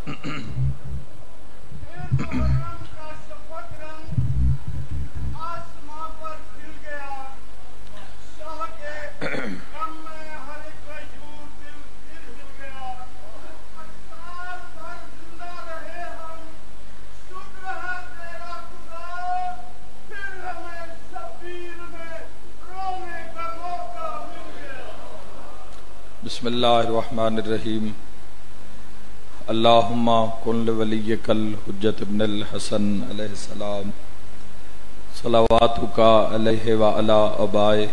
بسم اللہ الرحمن الرحیم اللہم کن لولیک الحجت ابن الحسن علیہ السلام صلواتک علیہ وعلی آبائہ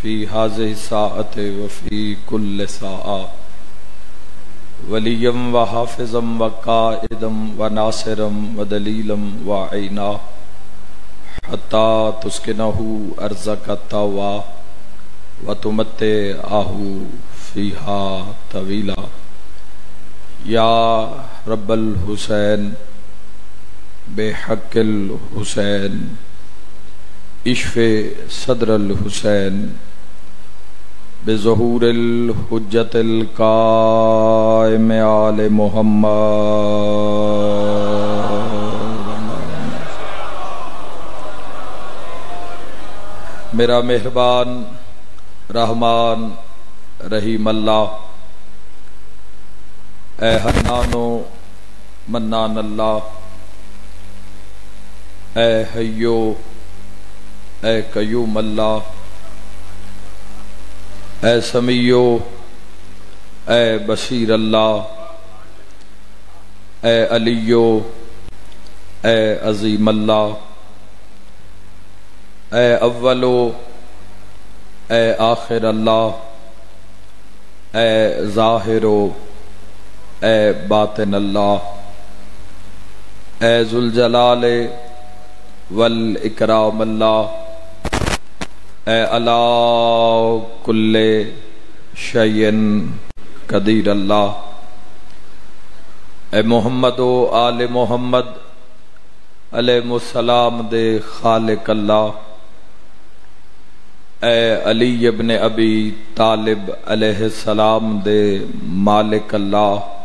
فی ہذہ الساعۃ وفی کل ساعہ ولیم و حافظم و قائدم و ناصرم و دلیلم و عینا حتی تسکنہ ارضک طوعا و تمتعہ فیہا طویلا یا رب الحسین بحق الحسین اشف صدر الحسین بظہور الحجت القائم آل محمد میرا مہربان رحمان رحیم اللہ اے حنان و منان اللہ اے حیو اے قیوم اللہ اے سمیع اے بصیر اللہ اے علی اے عظیم اللہ اے اول اے آخر اللہ اے ظاہر اے باطن اللہ اے ذوالجلال والاکرام اللہ اے علی کل شیء قدیر اللہ اے محمد و آل محمد علیہ السلام دے خالق اللہ اے علی ابن ابی طالب علیہ السلام دے مالک اللہ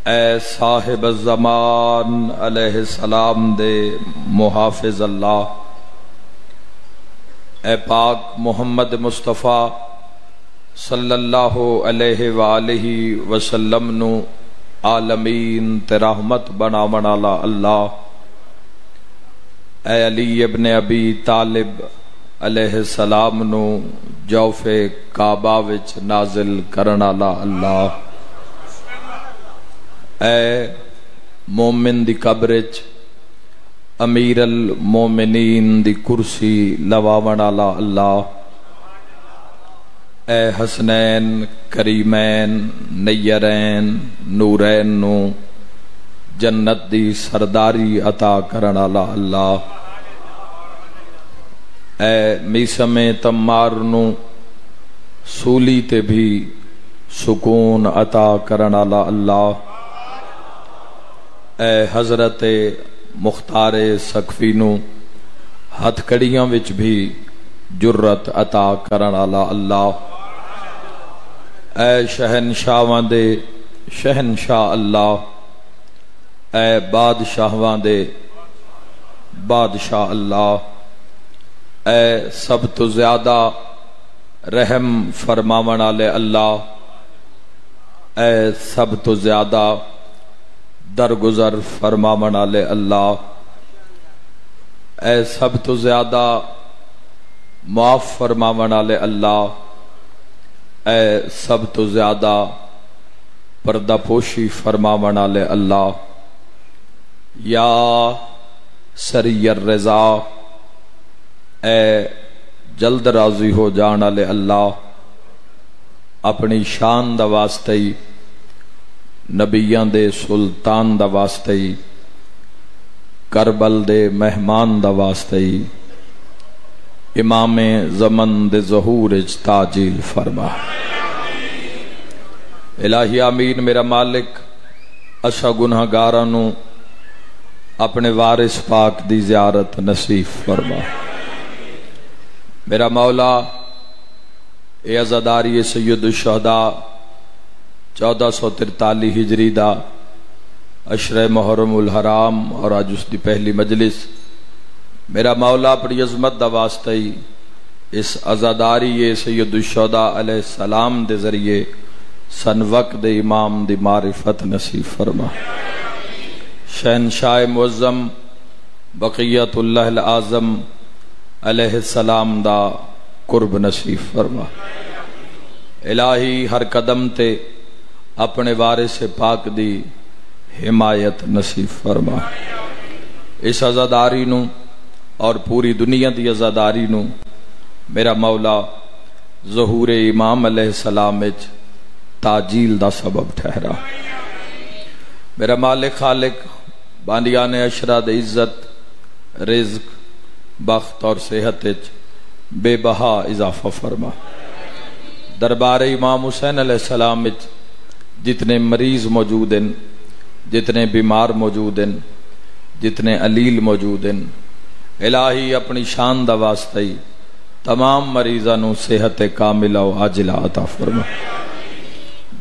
اے صاحب الزمان علیہ السلام دے محافظ اللہ اے پاک محمد مصطفیٰ صلی اللہ علیہ وآلہ وسلم نو عالمین تے رحمت بنا منالا اللہ اے علی ابن ابی طالب علیہ السلام نو جوف کعبہ وچ نازل کرن والا اللہ اے مومن دی قبر وچ امیر المومنین دی کرسی لواون والا اللہ اے حسنین کریمین نیرین نورین نو جنت دی سرداری عطا کرن والا اللہ اے میسم تمار نو سولی تے بھی سکون عطا کرن والا اللہ اے حضرت مختار سقفی نو ہتھ کڑیاں وچ بھی جرت عطا کرن والا اللہ اے شہنشاہاں دے شہنشاہ اللہ اے بادشاہاں دے بادشاہ اللہ اے سب تو زیادہ رحم فرماون والے اللہ اے سب تو زیادہ درگزر فرماون والے اللہ اے سب تو زیادہ معاف فرماون والے اللہ اے سب تو زیادہ پردہ پوشی فرماون والے اللہ یا سری الرضا اے جلد راضی ہو جان والے اللہ اپنی شان دا واسطے ہی نبیاں دے سلطان دا واسطے ہی کربل دے مہمان دا واسطے ہی امام زمن دے ظہور اچ تاجیل فرما الہی آمین میرا مالک اسا گناہگاراں نو اپنے وارث پاک دی زیارت نصیب فرما میرا مولا اے عزاداری سید الشہداء 1443 ہجری دا عشرہ محرم الحرام اور آج اس دی پہلی مجلس میرا مولا اپنی عظمت دا واسطہ ہی اس عزاداری سید الشہداء علیہ السلام دے ذریعے سن وقت دے امام دی معرفت نصیب فرما. شہنشاہ معظم بقیت اللہ العظم علیہ السلام دا قرب نصیب فرما. الہی ہر قدم تے اپنے وارث پاک دی حمایت نصیب فرما. اس عزاداری نو اور پوری دنیا دی عزاداری نو میرا مولا ظہور امام علیہ السلام وچ تاجیل دا سبب ٹھہرا. میرا مالک خالق بانیان عشرہ دے عزت رزق بخت اور صحت وچ بے بہا اضافہ فرما. دربار امام حسین علیہ السلام وچ جتنے مریض موجود ہیں، جتنے بیمار موجود ہیں، جتنے علیل موجود ہیں، الہی اپنی شان دا واسطہ ہی تمام مریضاں نو صحت کاملہ و عاجلہ عطا فرما.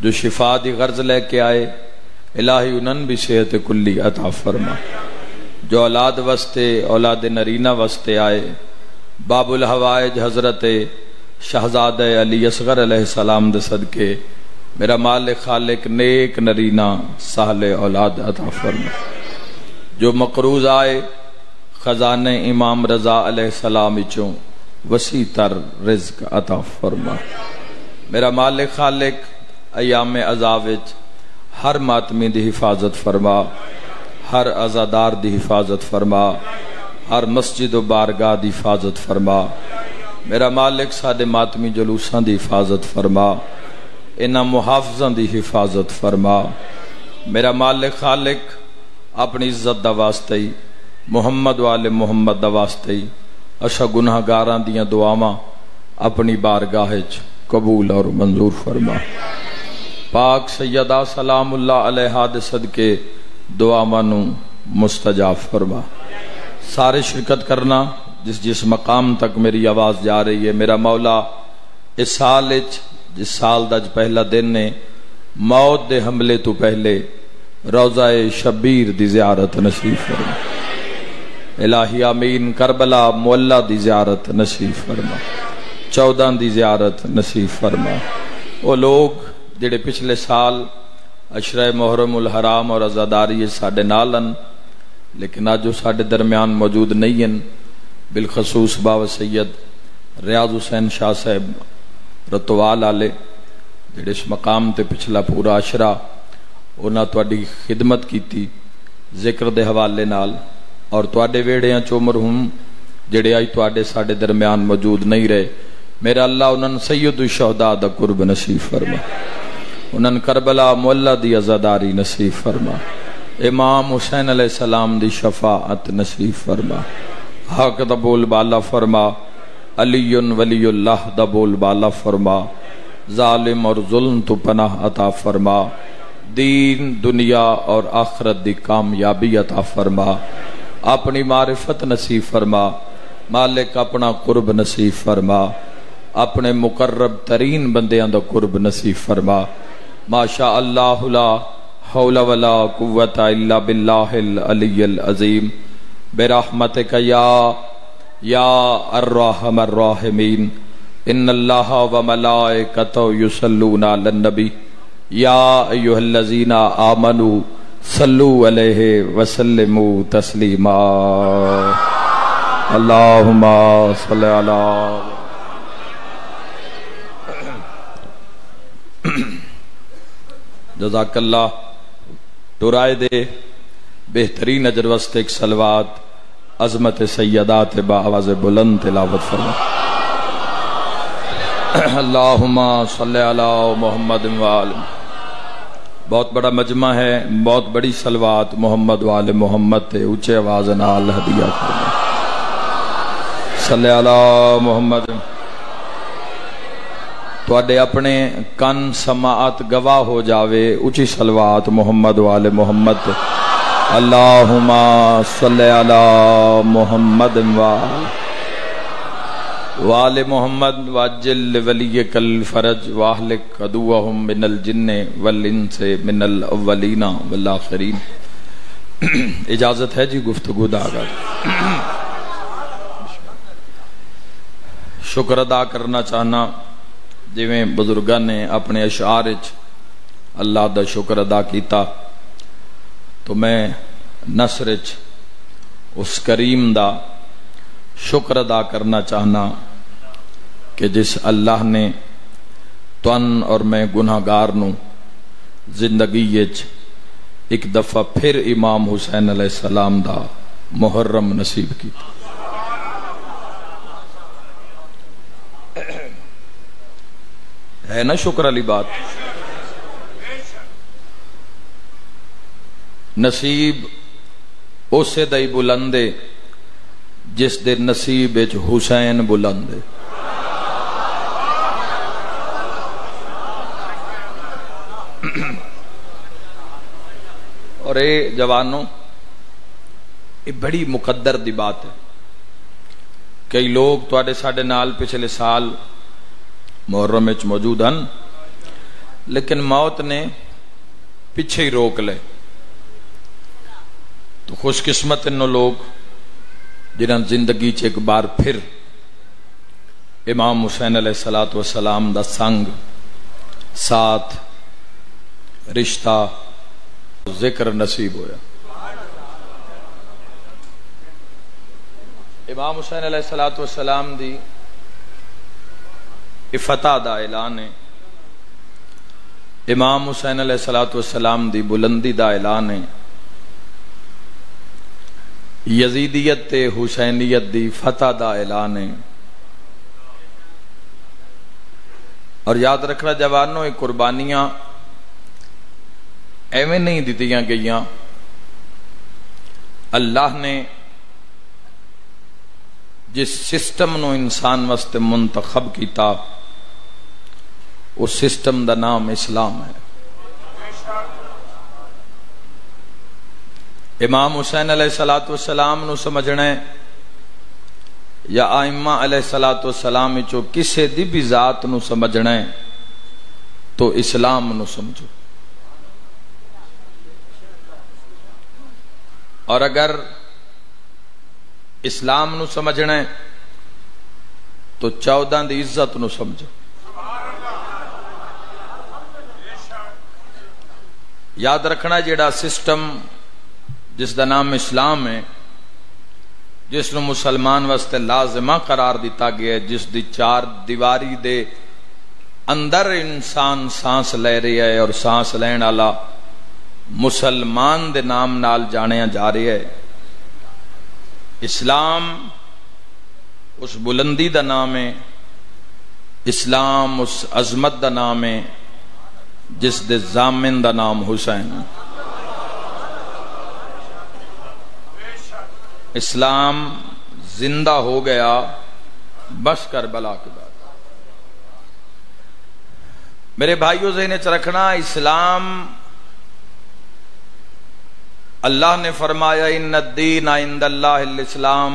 جو شفا دی غرض لے کے آئے الہی انہن بھی صحت کلی عطا فرما. جو اولاد واسطے اولاد نرینہ واسطے آئے باب الحوائج حضرت شہزادہ علی اصغر علیہ السلام دے صدقے میرا مالک خالق نیک نرینہ صالح اولاد عطا فرما. جو مقروض آئے خزانہ امام رضا علیہ السلام چوں وسیع تر رزق عطا فرما. میرا مالک خالق ایام عذاب ہر ماتمی دی حفاظت فرما، ہر عزادار دی حفاظت فرما، ہر مسجد و بارگاہ دی حفاظت فرما. میرا مالک ساڈے ماتمی جلوساں دی حفاظت فرما، انہاں محافظاں دی حفاظت فرما. میرا مالک خالق اپنی عزت دا واسطہ ہی محمد والے محمد دا واسطہ ہی اشا گناہگاراں دیاں دعاواں اپنی بارگاہ وچ قبول اور منظور فرما. پاک سیدہ سلام اللہ علیہا دے صدقے دعاواں نو مستجاب فرما. سارے شرکت کرنا جس مقام تک میری آواز جا رہی ہے. میرا مولا اس سال جس سال دا پہلا دن نے موت دے حملے تو پہلے روضہ شبیر دی زیارت نصیب فرما. الہی آمین. کربلا معلہ دی زیارت نصیب فرما. 14 دی زیارت نصیب فرما. وہ لوگ جڑے پچھلے سال عشرہ محرم الحرام اور عزاداری ساڈے نالن لیکن آج جو ساڈے درمیان موجود نہیں ہیں، بالخصوص باو سید ریاض حسین شاہ صاحب رتوال آلے جڑے اس مقام تے پچھلا پورا عشرہ انہاں تواڈی خدمت کیتی ذکر دے حوالے نال، اور تواڈے ویڑیاں چو مرحوم جڑے آج تواڈے ساڈے درمیان موجود نہیں رہے، میرا اللہ انہاں سید الشہداء دا قرب نصیب فرما، انہاں کربلا معلہ دی عزاداری نصیب فرما، امام حسین علیہ السلام دی شفاعت نصیب فرما. حق دا بول بالا فرما، علی ولی اللہ دا بول بالا فرما، ظالم اور ظلم تو پناہ عطا فرما، دین دنیا اور آخرت دی کامیابی عطا فرما، اپنی معرفت نصیب فرما. مالک اپنا قرب نصیب فرما، اپنے مقرب ترین بندیاں دا قرب نصیب فرما. ماشاء اللہ لا حول ولا قوت الا باللہ العلی العظیم برحمتک یا ارحم الراحمین. ان اللہ و ملائکتہ یصلون علی النبی یا ایھا الذین آمنوا صلوا علیہ وسلموا تسلیما. اللہم صل علی جزاک اللہ. ٹرائے دے بہترین اجر واسطے ایک صلوات عظمت سیدات با آواز بلند تلاوت فرما. اللہم صلی علی محمد وآل. بہت بڑا مجمع ہے، بہت بڑی صلوات محمد وآل محمد تے اونچے آواز نال ہدیہ فرما. صلی علی محمد. تواڈے اپنے کن سماعت گواہ ہو جاوے اونچی صلوات محمد وآل محمد. اللہم صلی علی محمد وآل. وآل محمد واجل ولیک الفرج واہلک عدوہم من الجن والانس من الاولین والآخرین۔ اجازت ہے جی گفتگو دا آغاز۔ شکر ادا کرنا چاہنا جویں بزرگاں نے اپنے اشعار وچ اللہ دا شکر ادا کیتا، تو میں نثر وچ اس کریم دا شکر ادا کرنا چاہنا کہ جس اللہ نے تن اور میں گناہگار نو زندگی وچ ایک دفعہ پھر امام حسین علیہ السلام دا محرم نصیب کیتا۔ ہے نا شکر علی بات؟ نصیب اسے دائی بلندے جس دے نصیب وچ حسین بلندے۔ اور اے جوانوں، یہ بڑی مقدر دی بات ہے۔ کئی لوگ تواڈے ساڈے نال پچھلے سال محرم وچ موجود ہیں، لیکن موت نے پیچھے ہی روک لے۔ تو خوش قسمت انہوں لوگ جنہاں زندگی چ ایک بار پھر امام حسین علیہ السلام دا سنگ، ساتھ، رشتہ، ذکر نصیب ہویا۔ امام حسین علیہ السلام دی فتح دا اعلان ہے، امام حسین علیہ السلام دی بلندی دا اعلان ہے، یزیدیت تے حسینیت دی فتح دا اعلان ہے۔ اور یاد رکھنا جوانوں، یہ قربانیاں ایویں نہیں دیتیاں گئیاں، اللہ نے جس سسٹم نو انسان واسطے منتخب کیتا، اس سسٹم دا نام اسلام ہے۔ امام حسین علیہ السلام نو سمجھنا ہے یا آئمہ علیہ السلام وچوں کسے دی بھی ذات نو سمجھنا ہے تو اسلام نو سمجھو۔ اور اگر اسلام نو سمجھنا ہے تو 14 دی عزت نو سمجھو۔ یاد رکھنا جیڑا سسٹم جس دا نام اسلام ہے، جس نو مسلمان واسطے لازمہ قرار دیتا گیا ہے، جس دی 4 دیواری دے اندر انسان سانس لے رہی ہے اور سانس لین والا مسلمان دے نام نال جانیا جا رہی ہے، اسلام اس بلندی دا نام ہے، اسلام اس عظمت دا نام ہے جس دے ضامن دا نام حسین ہے۔ اسلام زندہ ہو گیا بس کربلا کے بعد۔ میرے بھائیوں ذہن وچ رکھنا، اسلام اللہ نے فرمایا ان الدین عند اللہ الاسلام،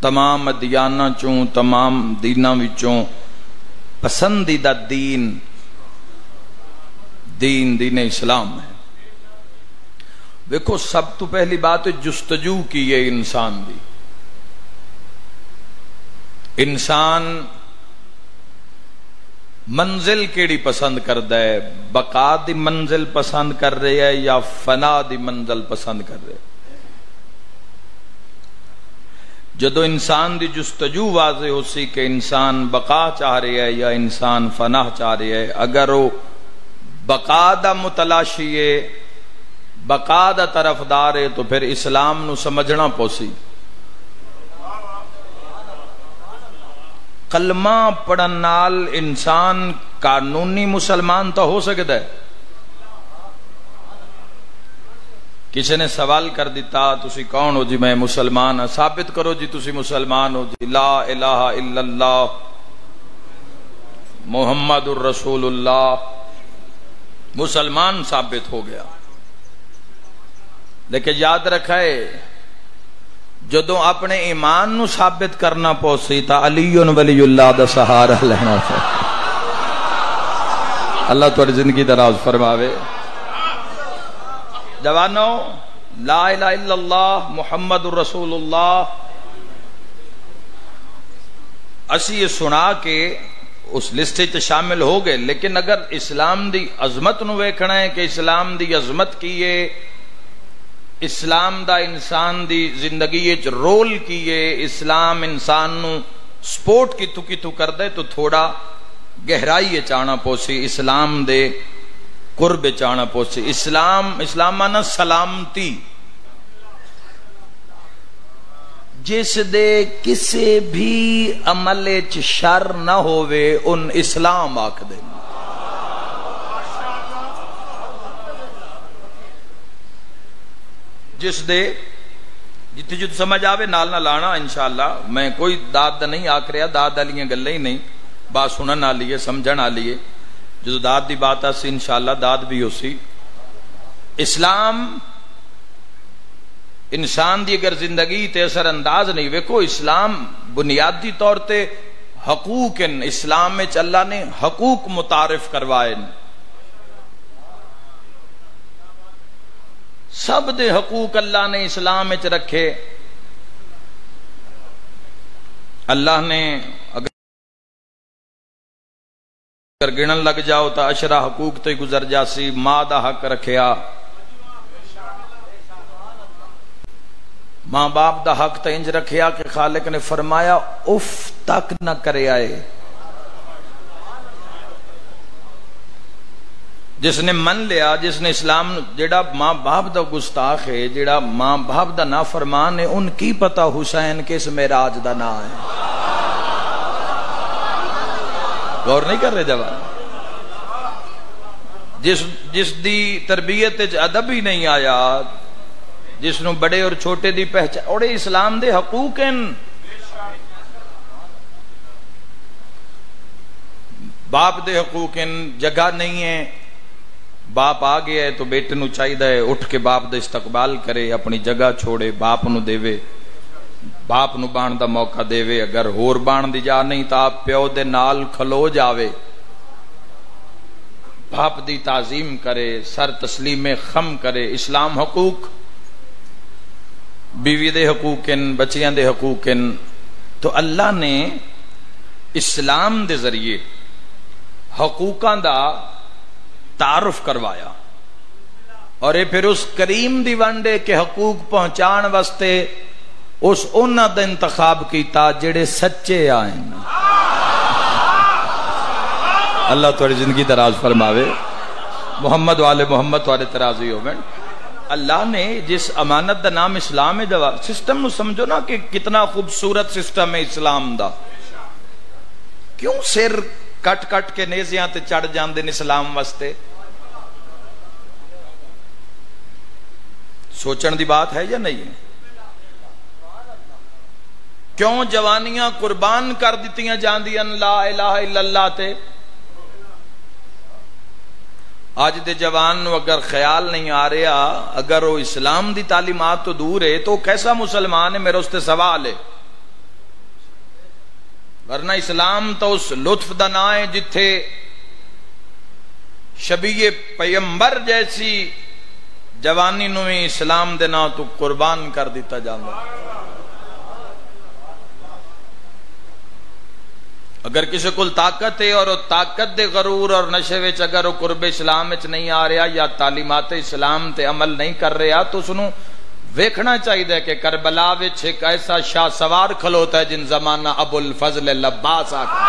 تمام ادیاناں چوں، تمام دیناں وچوں پسندیدہ دین دین اسلام ہے۔ دیکھو سب تو پہلی بات جستجو کی ہے انسان دی۔ انسان منزل کیڑی پسند کردا ہے؟ بقا دی منزل پسند کر رہے ہے یا فنا دی منزل پسند کر رہے؟ جدو انسان دی جستجو واضح ہو سی کہ انسان بقا چاہ رہے ہے یا انسان فنا چاہ رہے ہے، اگر وہ بقا دا متلاشی ہے، بقا دا طرفدار ہے، تو پھر اسلام نو سمجھنا پوسی۔ کلمہ پڑھن نال انسان قانونی مسلمان تو ہو سکتا ہے۔ کسی نے سوال کر دیتا تسی کون ہو؟ جی میں مسلمان ہوں۔ ثابت کرو جی تسی مسلمان ہو۔ جی لا الہ الا اللہ محمد الرسول اللہ، مسلمان ثابت ہو گیا۔ لیکن یاد رکھے جدوں اپنے ایمان نو ثابت کرنا پوسی تا علی ولی اللہ دا سہارا لینا پہ. اللہ تمہاری زندگی دراز فرماوے. جوانو لا الہ الا اللہ محمد رسول اللہ اسی یہ سنا کے اس لسٹ تے شامل ہو گئے، لیکن اگر اسلام دی عظمت نو ویکھنا ہے کہ اسلام دی عظمت کیے، اسلام دا انسان دی زندگی وچ رول کیے، اسلام انسان نو سپورٹ کیتو کر دے، تو تھوڑا گہرائی چانا پوسی، اسلام دے قرب چانا پوسی. اسلام مانا سلامتی، جس دے کسے بھی عمل چ شر نہ ہووے ان اسلام آکھ دے. جس دے جتھے جت سمجھ آوے نال نہ لانا انشاءاللہ. میں کوئی داد دا نہیں آکھ رہا، داد والیاں گلاں ہی نہیں، بات سنن والی ہے، سمجھن والی ہے. جدو داد دی بات آسی انشاءاللہ داد بھی ہو سی. اسلام انسان دی اگر زندگی تے اثر انداز نہیں، ویکھو اسلام بنیادی طور تے حقوق، اسلام میں اللہ نے حقوق متعارف کروائے، سب دے حقوق اللہ نے اسلام میں رکھے. اللہ نے اگر گنن لگ جاؤ تو اشرا حقوق تے گزر جاسی. ماں دا حق رکھیا، ماں باپ دا حق تے انج رکھیا کہ خالق نے فرمایا اف تک نہ کرے آئے. جس نے من لیا، جس نے اسلام، جیڑا ماں باپ دا گستاخ ہے، جیڑا ماں باپ دا نافرمان ہے، ان کی پتہ حسین کس معراج دا نا ہے. غور نہیں کر رہے جوان؟ جس دی تربیت ادب ہی نہیں آیا، جس نو بڑے اور چھوٹے دی پہچان، اور اسلام دے حقوق ہیں. باپ دے حقوق ہیں، جگہ نہیں ہے، باپ آ گیا ہے تو بیٹے نو چاہیے اٹھ کے باپ دا استقبال کرے، اپنی جگہ چھوڑے، باپ نو دے، باپ نو بان دا موقع دے. اگر ہور بان دی جا نہیں تو آپ پیو دے نال کھلو جاوے، باپ دی تعظیم کرے، سر تسلیم خم کرے. اسلام حقوق، بیوی دے حقوق ہیں، بچیاں دے حقوق ہیں. تو اللہ نے اسلام دے ذریعے حقوقاں دا تعارف کروایا، اور یہ پھر اس کریم دی ونڈے کے حقوق پہنچان واسطے اس انہاں دا انتخاب کیتا جڑے سچے آئیں. اللہ تمہاری زندگی دراز فرماوے. محمد والے محمد والے ترازی ہوئے. اللہ نے جس امانت دا نام اسلام ہے، سسٹم نو سمجھو نا کہ کتنا خوبصورت سسٹم ہے اسلام دا. کیوں سر کٹ کٹ کے نیزیاں تے چڑھ جاندے نے اسلام واسطے؟ سوچن دی بات ہے یا نہیں؟ کیوں جوانیاں قربان کر دیتیاں جاندیاں لا الہ الا اللہ تے؟ آج دے جوان نو اگر خیال نہیں آ رہا، اگر وہ اسلام دی تعلیمات تو دور ہے تو کیسا مسلمان ہے؟ میرا اس تے سوال ہے. ورنہ اسلام تو اس لطف دا نا ہے جتھے شبیہ پیمبر جیسی جوانی نو ہی اسلام دے نا تو قربان کر دیتا جانا. اگر کسی کو طاقت ہے اور طاقت دے غرور اور نشے وچ اگر وہ قرب اسلام وچ نہیں آ رہا یا تعلیمات اسلام تے عمل نہیں کر رہا، تو اس نو ویکھنا چاہیے کہ کربلا وچ ایک ایسا شاہ سوار کھلوتا ہے جن زمانہ ابو الفضل لباس آکھا.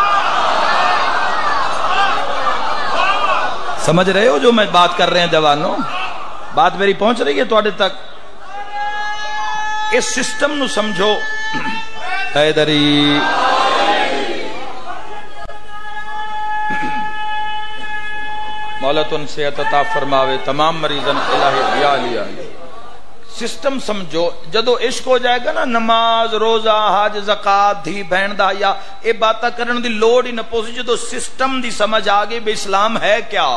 سمجھ رہے ہو جو میں بات کر رہے ہیں جوانوں؟ بات میری پہنچ رہی ہے تواڈے تک؟ اس سسٹم نو سمجھو. حیدری مولا تن صحت عطا فرماوے، تمام مریضن الہی یا علی علی. سسٹم سمجھو. جدو عشق ہو جائے گا نا، نماز، روزہ، حج، زکات، دھی بہن دا یا اے باتاں کرن دی لوڑ ہی نہ پوسی. جدو سسٹم دی سمجھ آ گئی بے اسلام ہے کیا.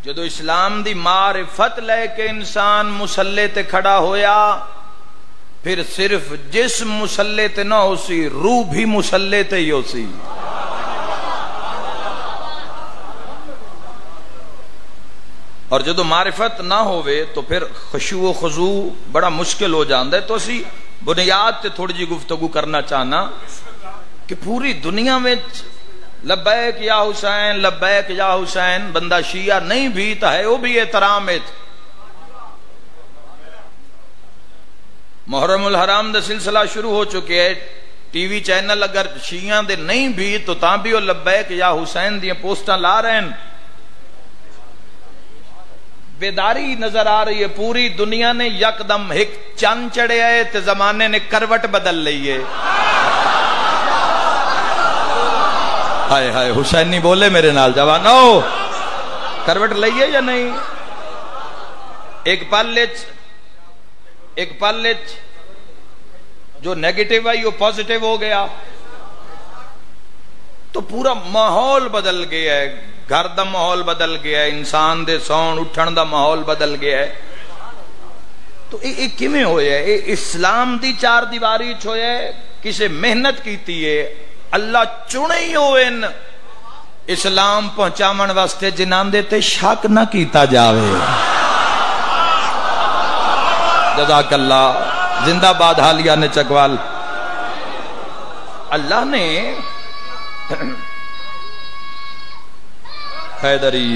جدو اسلام دی معرفت لے کے انسان مسلے تے کھڑا ہویا، پھر صرف جسم مسلے تے نہ ہو سی، روح بھی مسلے تے ہی ہو سی۔ اور جدو معرفت نہ ہوئے تو پھر خشوع و خضوع بڑا مشکل ہو جاندہ ہے۔ تو اسی بنیاد تے تھوڑی جی گفتگو کرنا چاہنا کہ پوری دنیا میں لبیک یا حسین لبیک یا حسین بندہ شیعہ نہیں بھی تا ہے، وہ بھی احترام ہے۔ محرم الحرام دا سلسلہ شروع ہو چکے ہے، ٹی وی چینل اگر شیعہ دے نہیں بھی تو تاں بھی وہ لبیک یا حسین دیا پوسٹاں لا رہے ہیں۔ بیداری نظر آ رہی ہے، پوری دنیا نے یکدم ایک چند چڑھے آئے تے زمانے نے کروٹ بدل لئی ہے۔ ہائے ہائے حسین نہیں بولے میرے نال جوانو، کروٹ لئی ہے یا نہیں؟ ایک پل جو نیگیٹو ہے وہ پازیٹو ہو گیا تو پورا ماحول بدل گیا ہے، گھر دا ماحول بدل گیا ہے، انسان دے سون اٹھن دا ماحول بدل گیا ہے۔ تو یہ کیویں ہویا ہے؟ اسلام دی چار دیواری چ ہویا ہے، کسے محنت کیتی ہے، اللہ چنے ہی ہوئے اسلام پہنچاون واسطے جنہاں دے تے شک نہ کیتا جاوے۔ جزاک اللہ، زندہ باد حالیہ نے چکوال۔ اللہ نے حیدری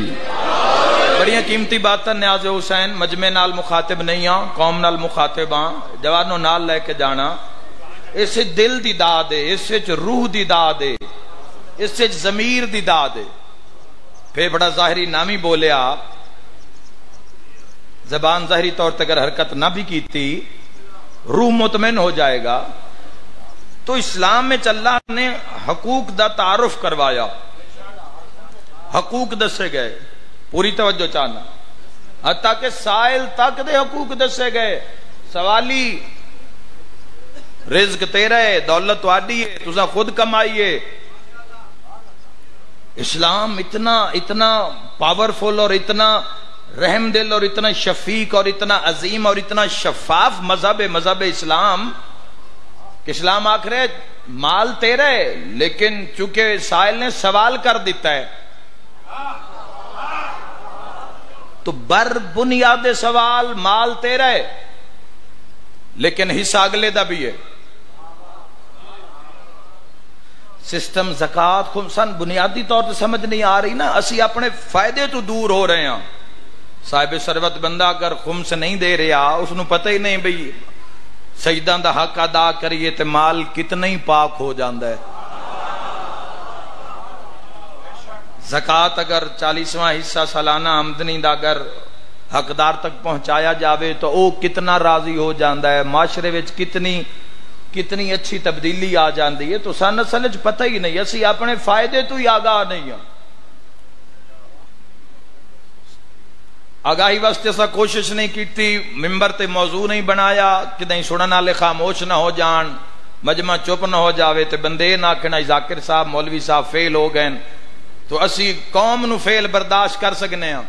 بڑیاں قیمتی باتاں نیاز حسین مجمع نال مخاطب نہیں ہاں، قوم نال مخاطب ہاں، جوانوں نال لے کے جانا۔ اس دل دی داد ہے، اس روح دی داد ہے، اس ضمیر دی داد ہے۔ پھر بڑا ظاہری نامی بولیا، زبان ظاہری طور تک اگر حرکت نہ بھی کیتی روح مطمئن ہو جائے گا۔ تو اسلام میں اللہ نے حقوق دا تعارف کروایا، حقوق دسے گئے، پوری توجہ چاہنا، حتیٰ کہ سائل تک دے حقوق دسے گئے۔ سوالی رزق تیرا ہے، دولت تہاڈی ہے، تساں خود کمائیے۔ اسلام اتنا پاورفل اور اتنا رحم دل اور اتنا شفیق اور اتنا عظیم اور اتنا شفاف مذہب اسلام کہ اسلام آخر ہے مال تیرا ہے، لیکن چونکہ سائل نے سوال کر دیتا ہے تو بر بنیاد سوال مال تیرا ہے لیکن حصہ اگلے دا بھی ہے۔ سسٹم زکات خمسن بنیادی طور پر سمجھ نہیں آ رہی نا، اسی اپنے فائدے تو دور ہو رہے ہیں۔ صاحب ثروت بندہ اگر خمس نہیں دے رہا، اس نو پتہ ہی نہیں بھئی سجدہ دا حق ادا کریے تے مال کتنا ہی پاک ہو جاندہ ہے۔ زکات اگر 40واں حصہ سالانہ آمدنی دا اگر حقدار تک پہنچایا جاوے تو او کتنا راضی ہو جاندہ ہے، معاشرے وچ کتنی اچھی تبدیلی آ جاندی ہے۔ تو سان اصل وچ پتہ ہی نہیں، اسی اپنے فائدے تو ہی آگاہ نہیں ہیں۔ آگاہی واسطے سا کوشش نہیں کیتی، ممبر تے موضوع نہیں بنایا کہ نہیں سنن والے خاموش نہ ہو جان، مجمع چپ نہ ہو جاوے تے بندے نہ آکھنا ذاکر صاحب مولوی صاحب فیل ہو گئے، تو اسی قوم نو فیل برداشت کر سکنے ہیں۔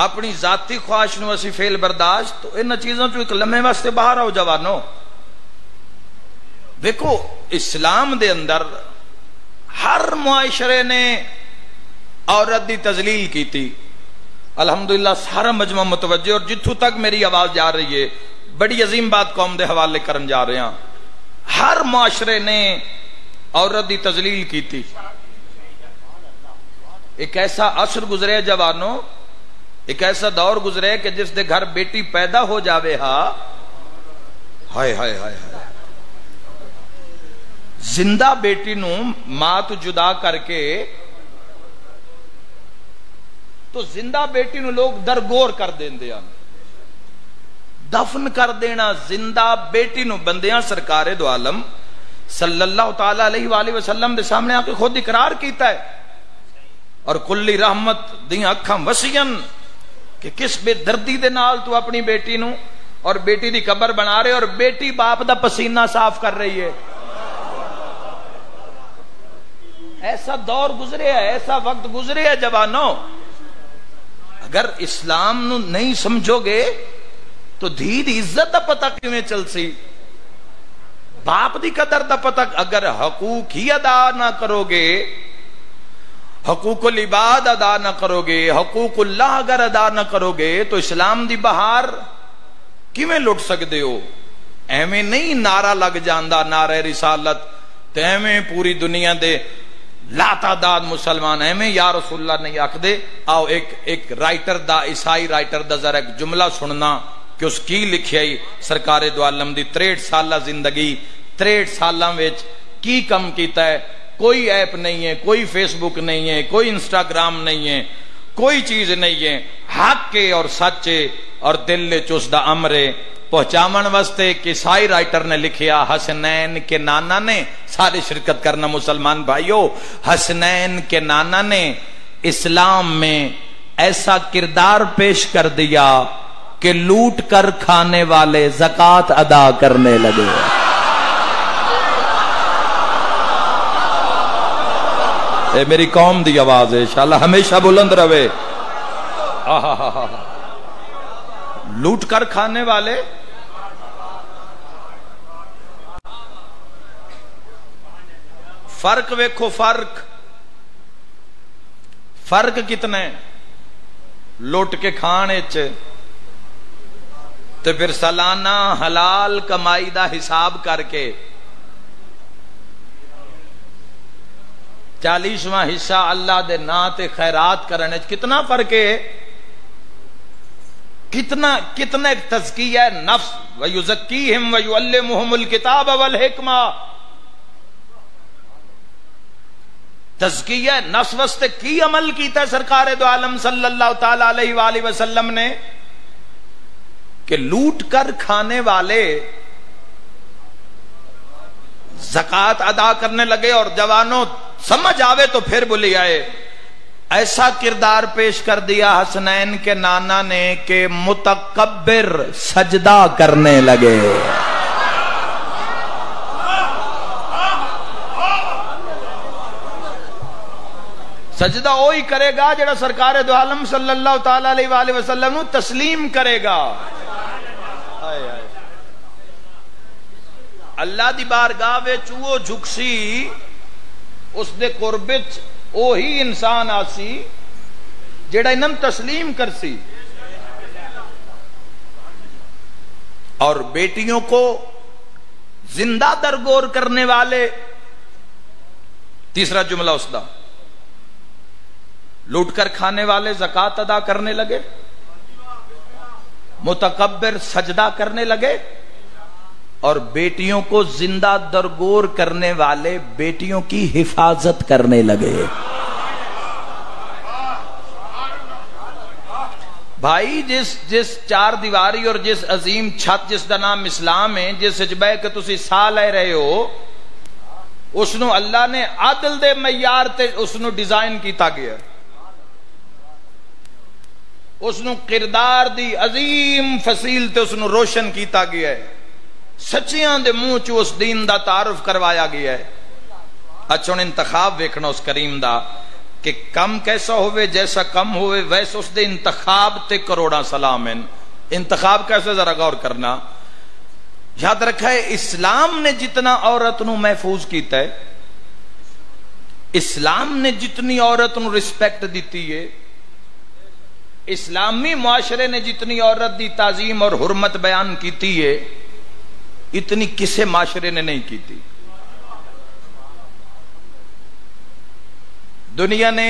اپنی ذاتی خواہش نو اسی فیل برداشت، تو ان چیزوں تو ایک لمحے واسطے باہر آؤ جوانو۔ دیکھو اسلام دے اندر ہر معاشرے نے عورت دی تذلیل کی تھی، الحمدللہ سارا مجمع متوجہ، اور جتھوں تک میری آواز جا رہی ہے بڑی عظیم بات قوم دے حوالے کرن جا رہے ہیں۔ ہر معاشرے نے عورت دی تذلیل کی تھی۔ ایک ایسا عصر گزرے جوانوں، ایک ایسا دور گزرے کہ جس دے گھر بیٹی پیدا ہو جاوے ہاں، ہائے ہائے ہائے ہائے، زندہ بیٹی نو ماں تو جدا کر کے تو زندہ بیٹی نو لوگ درگور کر دیندے ہیں، دفن کر دینا زندہ بیٹی نو۔ بندیاں سرکار دو عالم صلی اللہ تعالی علیہ وآلہ وسلم دے سامنے آ کے خود اقرار کیتا ہے، اور کلی رحمت دیاں اکھاں وسیعن کہ کس بے دردی دے نال تو اپنی بیٹی نو اور بیٹی دی قبر بنا رہے، اور بیٹی باپ دا پسینہ صاف کر رہی ہے۔ ایسا دور گزرے ہے، ایسا وقت گزرے ہے جوانوں، اگر اسلام نو نہیں سمجھو گے تو دھی دی عزت دا پتہ کیویں چل سی، باپ دی قدر دا پتہ، اگر حقوق ہی ادا نہ کرو گے، حقوق العباد ادا نہ کرو گے، حقوق اللہ اگر ادا نہ کرو گے تو اسلام دی بہار کیویں لٹ سکدے ہو؟ ایویں نہیں نعرہ لگ جاندا نعرہ رسالت تے ایویں پوری دنیا دے لا تعداد مسلمان ایویں یا رسول اللہ نہیں آکھدے۔ آؤ ایک رائٹر دا، عیسائی رائٹر دا ذرا ایک جملہ سننا کہ اس کی لکھیائی سرکار دو عالم دی 63 سالہ زندگی، 63 سالاں وچ کی کم کیتا ہے۔ کوئی ایپ نہیں ہے، کوئی فیس بک نہیں ہے، کوئی انسٹاگرام نہیں ہے، کوئی چیز نہیں ہے، حق کے اور سچے اور دل چس دا امرے پہنچاون واسطے ایک عیسائی رائٹر نے لکھیا، حسنین کے نانا نے، سارے شرکت کرنا مسلمان بھائیو، حسنین کے نانا نے اسلام میں ایسا کردار پیش کر دیا کہ لوٹ کر کھانے والے زکوٰۃ ادا کرنے لگے۔ اے میری قوم دی آواز ہے، انشاءاللہ ہمیشہ بلند رہے۔ لوٹ کر کھانے والے، فرق ویکھو، فرق کتنا ہے لوٹ کے کھانے تو پھر سالانہ حلال کمائی دا حساب کر کے 40واں حصہ اللہ دے نا تے خیرات کرنے کتنا فرق ہے، کتنا ایک تزکیہ نفس، وَيُزَكِّيهِمْ وَيُعَلِّمُهُمُ الْكِتَابَ وَالْحِکْمَةَ، تزکیہ نفس واسطے کی عمل کیتا ہے سرکار دو عالم صلی اللہ تعالی علیہ وآلہ وسلم نے کہ لوٹ کر کھانے والے زکوٰۃ ادا کرنے لگے۔ اور جوانوں سمجھ آوے تو پھر بولی آئے، ایسا کردار پیش کر دیا حسنین کے نانا نے کہ متکبر سجدہ کرنے لگے۔ سجدہ وہی کرے گا جڑا سرکار دو عالم صلی اللہ تعالی علیہ وآلہ وسلم نو تسلیم کرے گا۔ اللہ دی بارگاہ وچ وہ جھکسی، اس دے قرب وچ وہی انسان آسی جڑا انہاں تسلیم کرسی۔ اور بیٹیوں کو زندہ درگور کرنے والے، تیسرا جملہ اس دا، لوٹ کر کھانے والے زکوٰۃ ادا کرنے لگے، متکبر سجدہ کرنے لگے، اور بیٹیوں کو زندہ درگور کرنے والے بیٹیوں کی حفاظت کرنے لگے۔ بھائی جس چار دیواری اور جس عظیم چھت جس دا نام اسلام ہے، جس بہ کے تسی سا لے رہے ہو، اس نو اللہ نے عدل دے معیار تے اس نو ڈیزائن کیتا گیا، اس نو کردار دی عظیم فصیل تے اس نو روشن کیتا گیا ہے، سچیاں دے منہ چ اس دین دا تعارف کروایا گیا ہے۔ اچھا انتخاب ویکھنا اس کریم دا کہ کم کیسا ہوئے، جیسا کم ہوئے ویسے اس دے انتخاب تے کروڑا سلام ہیں۔ انتخاب کیسے ذرا غور کرنا، یاد رکھا ہے اسلام نے جتنا عورت نو محفوظ کیتا ہے، اسلام نے جتنی عورت نو رسپیکٹ دیتی ہے، اسلامی معاشرے نے جتنی عورت دی تعظیم اور حرمت بیان کیتی ہے، اتنی کسے معاشرے نے نہیں کیتی۔ دنیا نے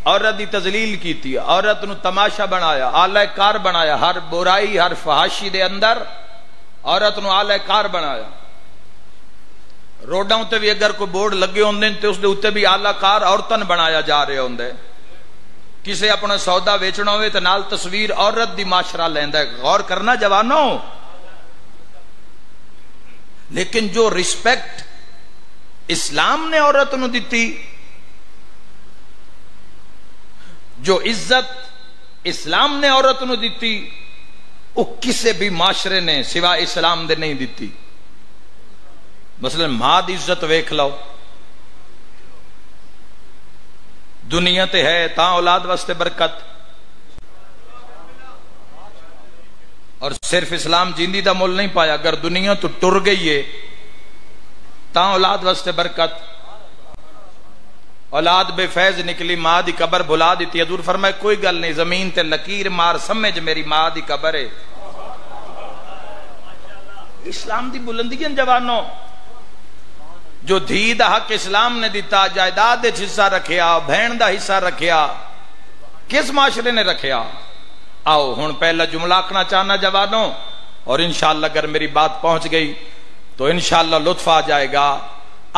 عورت دی تذلیل کیتی، عورت نو تماشا بنایا، آلہ کار بنایا، ہر برائی ہر فحاشی دے اندر عورت نو آلہ کار بنایا۔ روڈاں تے بھی اگر کوئی بورڈ لگے ہوندے تے اس دے اوتے بھی آلہ کار عورتن بنایا جا رہے ہوندے، کسے اپنا سودا ویچنا ہوئے تے نال تصویر عورت دی معاشرہ لیندا ہے۔ غور کرنا جوانوں، لیکن جو رسپیکٹ اسلام نے عورت نو دیتی، جو عزت اسلام نے عورت نو دیتی، وہ کسے بھی معاشرے نے سوا اسلام دے نہیں دیتی۔ مثلا ماں دی عزت ویکھ لو، دنیا تے ہے تاں اولاد واسطے برکت، اور صرف اسلام جیندی دا مول نہیں پایا، اگر دنیا تو ٹر گئی ہے تاں اولاد واسطے برکت۔ اولاد بے فیض نکلی، ماں دی قبر بھلا دیتی، حضور فرمائے کوئی گل نہیں، زمین تے لکیر مار سمجھ میری ماں دی قبر ہے۔ اسلام دی بلندی جوانوں، جو دھی دا حق اسلام نے دیتا، جائیداد دے حصہ رکھیا، بہن دا حصہ رکھیا، کس معاشرے نے رکھیا؟ آؤ ہن پہلا جملہ آکھنا چاہنا جوانوں، اور انشاءاللہ اگر میری بات پہنچ گئی تو انشاءاللہ لطف آ جائے گا۔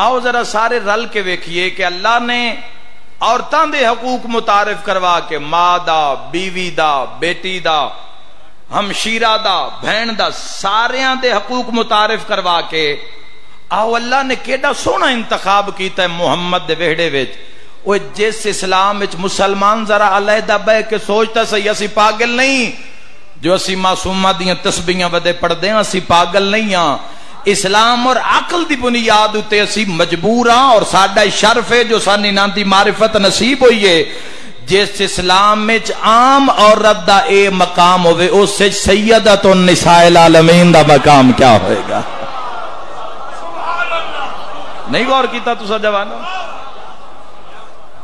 آؤ ذرا سارے رل کے ویکھیے کہ اللہ نے عورتاں دے حقوق متعارف کروا کے، ماں دا، بیوی دا، بیٹی دا، ہمشیرہ دا، بہن دا، ساریاں دے حقوق متعارف کروا کے، آؤ اللہ نے کیڑا سونا انتخاب کیتا ہے محمد دے وہڑے وچ۔ وہ جس اسلام وچ مسلمان ذرا علیحدہ بہ کے سوچتا سی، اسی پاگل نہیں جو اسی معصومہ دیاں تسبیحاں ودے پڑھ دیں، اسی پاگل نہیں ہاں، اسلام اور عقل دی بنیاد اتے اسی مجبور ہاں، اور ساڈا شرف ہے جو سانی ناندی معرفت نصیب ہوئی ہے۔ جس اسلام میں عام عورت دا اے مقام ہوئے، اس سے سیدۃ النساء العالمین دا مقام کیا ہوئے گا؟ نہیں غور کیتا تسا جوانوں؟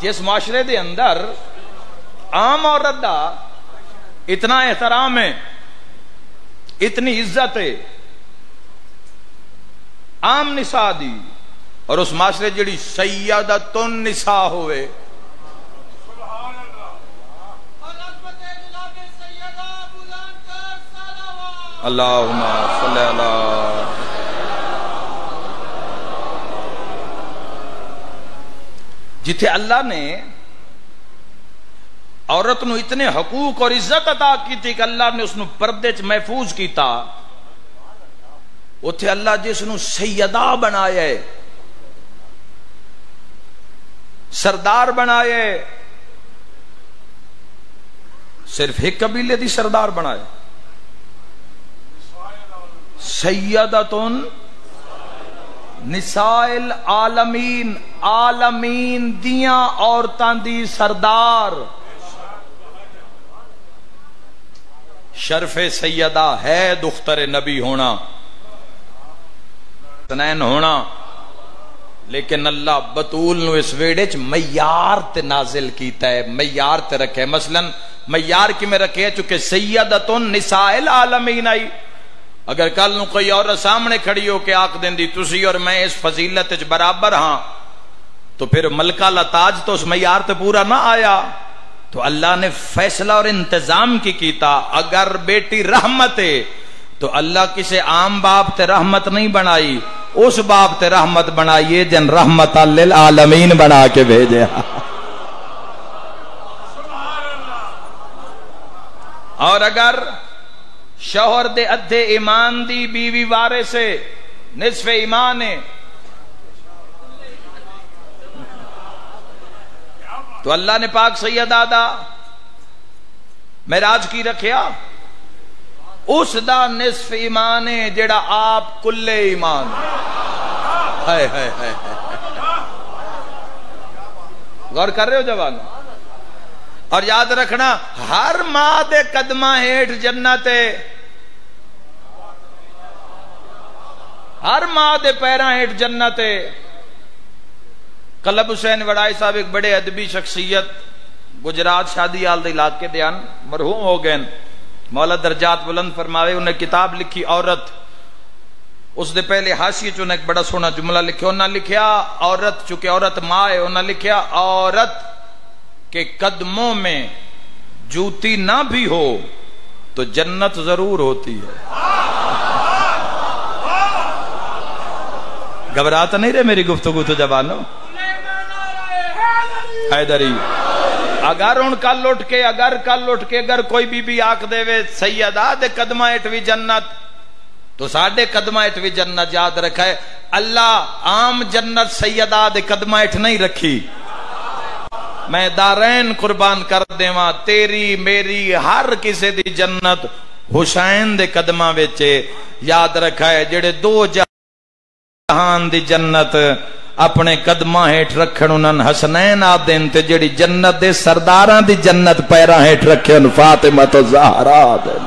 جس معاشرے دے اندر عام عورت دا اتنا احترام ہے، اتنی عزت ہے عام نساء دی، اور اس معاشرے جڑی سیدۃ النساء ہوئے، اللہم صلی اللہ، جتھے اللہ نے عورت نو اتنے حقوق اور عزت عطا کی تھی کہ اللہ نے اس نو پردے چ محفوظ کیتا، اتھے اللہ جس نو سیدہ بنایا ہے، سردار بنایا ہے، صرف ایک قبیلے دی سردار بنایا، سیدۃ نساء العالمین، عالمین دیاں عورتاں دی سردار۔ شرف سیدہ ہے دختر نبی ہونا، سنین ہونا، لیکن اللہ بطول نو اس ویڑے چ معیار تے نازل کیتا ہے، معیار تے رکھے۔ مثلا معیار کی میں رکھے چونکہ سیدۃ نساء العالمین آئی، اگر کل نو کوئی اور سامنے کھڑی ہو کے آکھ دیں دی تسی اور میں اس فضیلت چ برابر ہاں، تو پھر ملکہ لتاج تو اس معیار تے پورا نہ آیا۔ تو اللہ نے فیصلہ اور انتظام کی کیتا، اگر بیٹی رحمت ہے تو اللہ کسے عام باپ تے رحمت نہیں بنائی، اس باپ تے رحمت بنائیے جن رحمت للعالمین بنا کے بھیجے۔ اور اگر شوہر دے ادھے ایمان دی بیوی وارث ہے، نصف ایمان ہے، تو اللہ نے پاک سیدہ دا معراج کی رکھیا، اس دا نصف ایمان ہے جڑا آپ کلے ایمان۔ ہائے ہائے ہائے، غور کر رہے ہو جوان؟ اور یاد رکھنا ہر ماں دے قدمہ ہیٹھ جنت ہے، ہر ماں دے پیراں ہیٹھ جنت ہے۔ قلب حسین وڑائی صاحب ایک بڑے ادبی شخصیت، گجرات شادی آل دے علاقے دیان مرحوم ہو گئے، مولا درجات بلند فرماوے، انہیں کتاب لکھی عورت، اس دے پہلے حاشیے چ انہیں ایک بڑا سونا جملہ لکھیا، انہیں لکھیا عورت، چونکہ عورت ماں ہے، انہیں لکھیا عورت کے قدموں میں جوتی نہ بھی ہو تو جنت ضرور ہوتی ہے۔ گھبراتا نہیں رہے میری گفتگو تو جوانوں؟ حیدری اگر ان کل اٹھ کے اگر کوئی بی بی آکھ دے وے سیدہ دے قدمہ اٹھ بھی جنت تو ساڑھے قدمہ اٹھ بھی جنت، یاد رکھا ہے اللہ عام جنت سیدہ دے قدمہ اٹھ نہیں رکھی۔ میں دارین قربان کر دیواں، تیری میری ہر کسی دی جنت حسین دے قدمہ وچے، یاد رکھا ہے جڑے دو جہان دی جنت اپنے قدماں ہیٹھ رکھن انہاں حسنین آدن تے جڑی جنت دے سرداراں دی جنت پیراں ہیٹھ رکھن فاطمہ تو زہرا دن.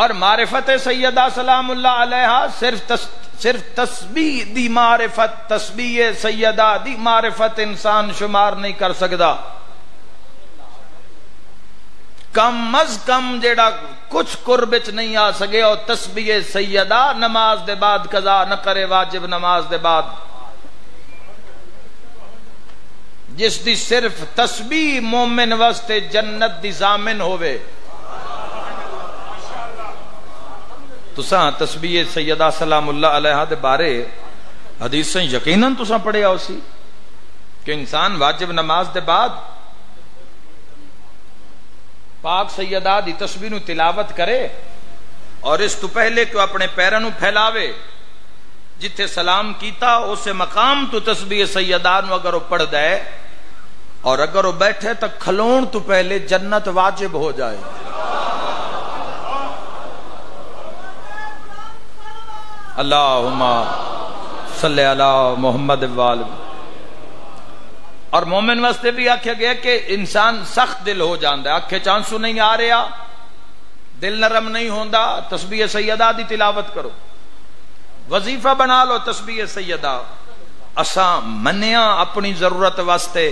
اور معرفت سیدہ سلام اللہ علیہا صرف تسبیح دی معرفت، تسبیح سیدہ دی معرفت انسان شمار نہیں کر سکتا. کم از کم جیڑا کچھ قربچ نہیں آ سکے اور تسبیح سیدہ نماز دے بعد قضا نہ کرے واجب نماز دے بعد، جس دی صرف تسبیح مومن واسطے جنت دی ضامن ہوئے. تساں تسبیح سیدہ سلام اللہ علیہ دے بارے حدیثیں یقیناً تساں پڑھے آؤ سی کہ انسان واجب نماز دے بعد پاک سیدہ دی تسبیح نو تلاوت کرے اور اس تو پہلے کہ اپنے پیروں نو پھیلاوے جتھے سلام کیتا اسے مقام تو تسبیح سیدہ نو اگر وہ پڑھ دے اور اگر وہ بیٹھے تو کھلون تو پہلے جنت واجب ہو جائے. اللہم صلی علی محمد وآلہ. اور مومن واسطے بھی آکھیا گیا کہ انسان سخت دل ہو جاندا ہے، آنکھیں چانسو نہیں آ رہا، دل نرم نہیں ہوندا، تسبیح سیدہ دی تلاوت کرو، وظیفہ بنا لو تسبیح سیدہ. اساں منیا اپنی ضرورت واسطے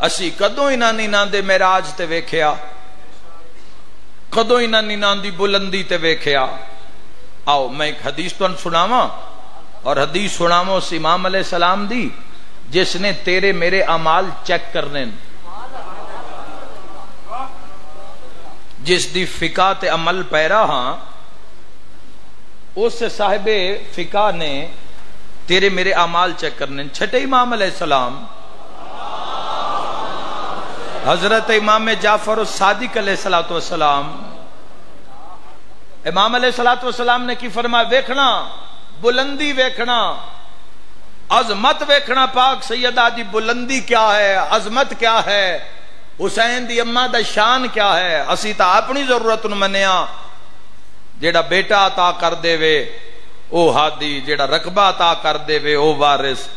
اسی کدوں انہاں نینا دے معراج تے ویکھیا، کدوں انہاں نینا دی بلندی تے ویکھیا. آؤ میں ایک حدیث تو سناواں، اور حدیث سناواں اس امام علیہ السلام دی جس نے تیرے میرے اعمال چیک کرنے، جس دی فقہ تے عمل پیرا ہاں اس صاحب فقہ نے تیرے میرے اعمال چیک کرنے. چھٹے امام علیہ السلام حضرت امام جعفر الصادق علیہ السلام، امام علیہ السلام نے کی فرمایا، ویکھنا بلندی، ویکھنا عظمت، ویکھنا پاک سیدہ دی بلندی کیا ہے، عظمت کیا ہے، حسین دی اماں دا شان کیا ہے. اسی تا اپنی ضرورت نو منیا، جیڑا بیٹا عطا کر دے وے او ہادی، جیڑا رقبہ عطا کر دے وے او وارث،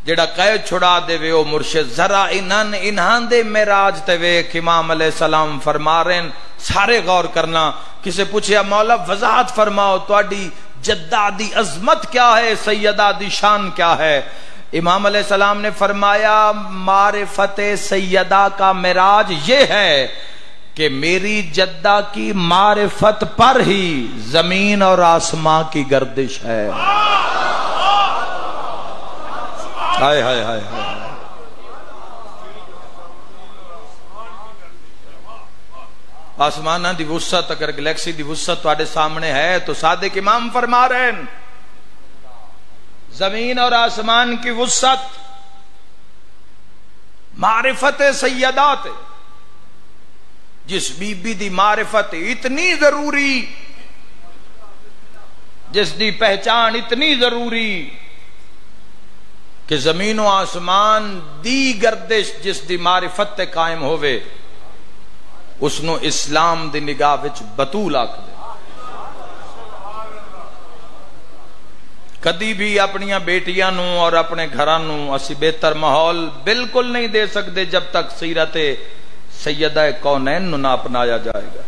جیڑا قید چھڑا دے وے او مرشد. ذرا انہاں دے معراج تے ویکھ امام علیہ السلام فرما رہے ہیں، سارے غور کرنا. کسے پوچھیا مولا وضاحت فرماؤ تواڈی جدہ دی عظمت کیا ہے، سیدہ دی شان کیا ہے؟ امام علیہ السلام نے فرمایا معرفت سیدہ کا معراج یہ ہے کہ میری جدہ کی معرفت پر ہی زمین اور آسمان کی گردش ہے. ہائے ہائے ہائے ہائے. آسمانہ دی وسعت، اگر گلیکسی دی وسعت تواڈے سامنے ہے تو صادق امام فرما رہے ہیں زمین اور آسمان کی وسعت معرفت سیدات، جس بی بی دی معرفت اتنی ضروری، جس دی پہچان اتنی ضروری کہ زمین و آسمان دی گردش جس دی معرفت تے قائم ہوئے اس نو اسلام دی نگاہ وچ بطول آکھ دے. کدی بھی اپنیاں بیٹیاں نو اور اپنے گھراں نو اسی بہتر ماحول بالکل نہیں دے سکتے جب تک سیرت سیدہ کونین نو نہ اپنایا جائے گا.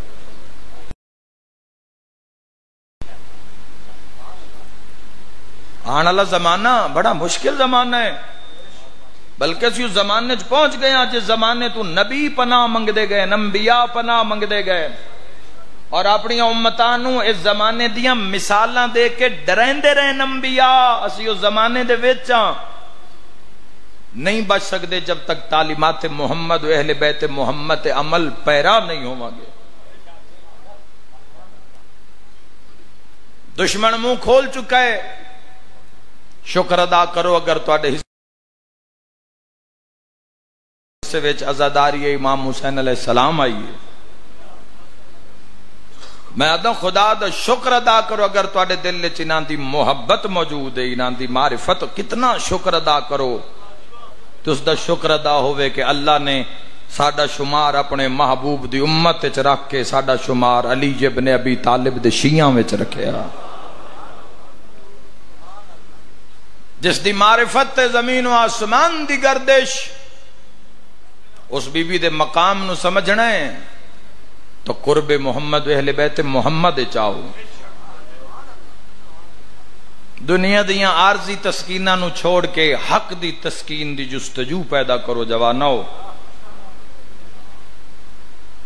آن والا زمانہ بڑا مشکل زمانہ ہے، بلکہ اسی اس زمانے چ پہنچ گئے ہیں جس زمانے تو نبی پناہ منگ دے گئے، انبیاء پناہ منگ دے گئے، اور اپنی امتاں نو اس زمانے دیاں مثالاں دے کے ڈریندے رہے انبیاء. اسی اس زمانے دے وچ نہیں بچ سکتے جب تک تعلیمات محمد و اہل بیت محمد عمل پیرا نہیں ہوواں گے. دشمن منہ کھول چکا ہے، شکر ادا کرو اگر تواڈے حصے وچ عزاداری امام حسین علیہ السلام آئی ہے. میں آدھا خدا دا شکر ادا کرو اگر تواڈے دل وچ انہاں دی محبت موجود ہے، انہاں دی معرفت. کتنا شکر ادا کرو تو اس دا شکر ادا ہوئے کہ اللہ نے ساڈا شمار اپنے محبوب دی امت وچ رکھ کے ساڈا شمار علی ابن ابی طالب دے شیعاں وچ رکھیا، جس دی معرفت تے زمین و آسمان دی گردش، اس بی بی دے مقام نو سمجھنا ہے تو قرب محمد و اہل بیت محمد چاہو، دنیا دیاں عارضی تسکیناں نو چھوڑ کے حق دی تسکین دی جستجو پیدا کرو جوانو،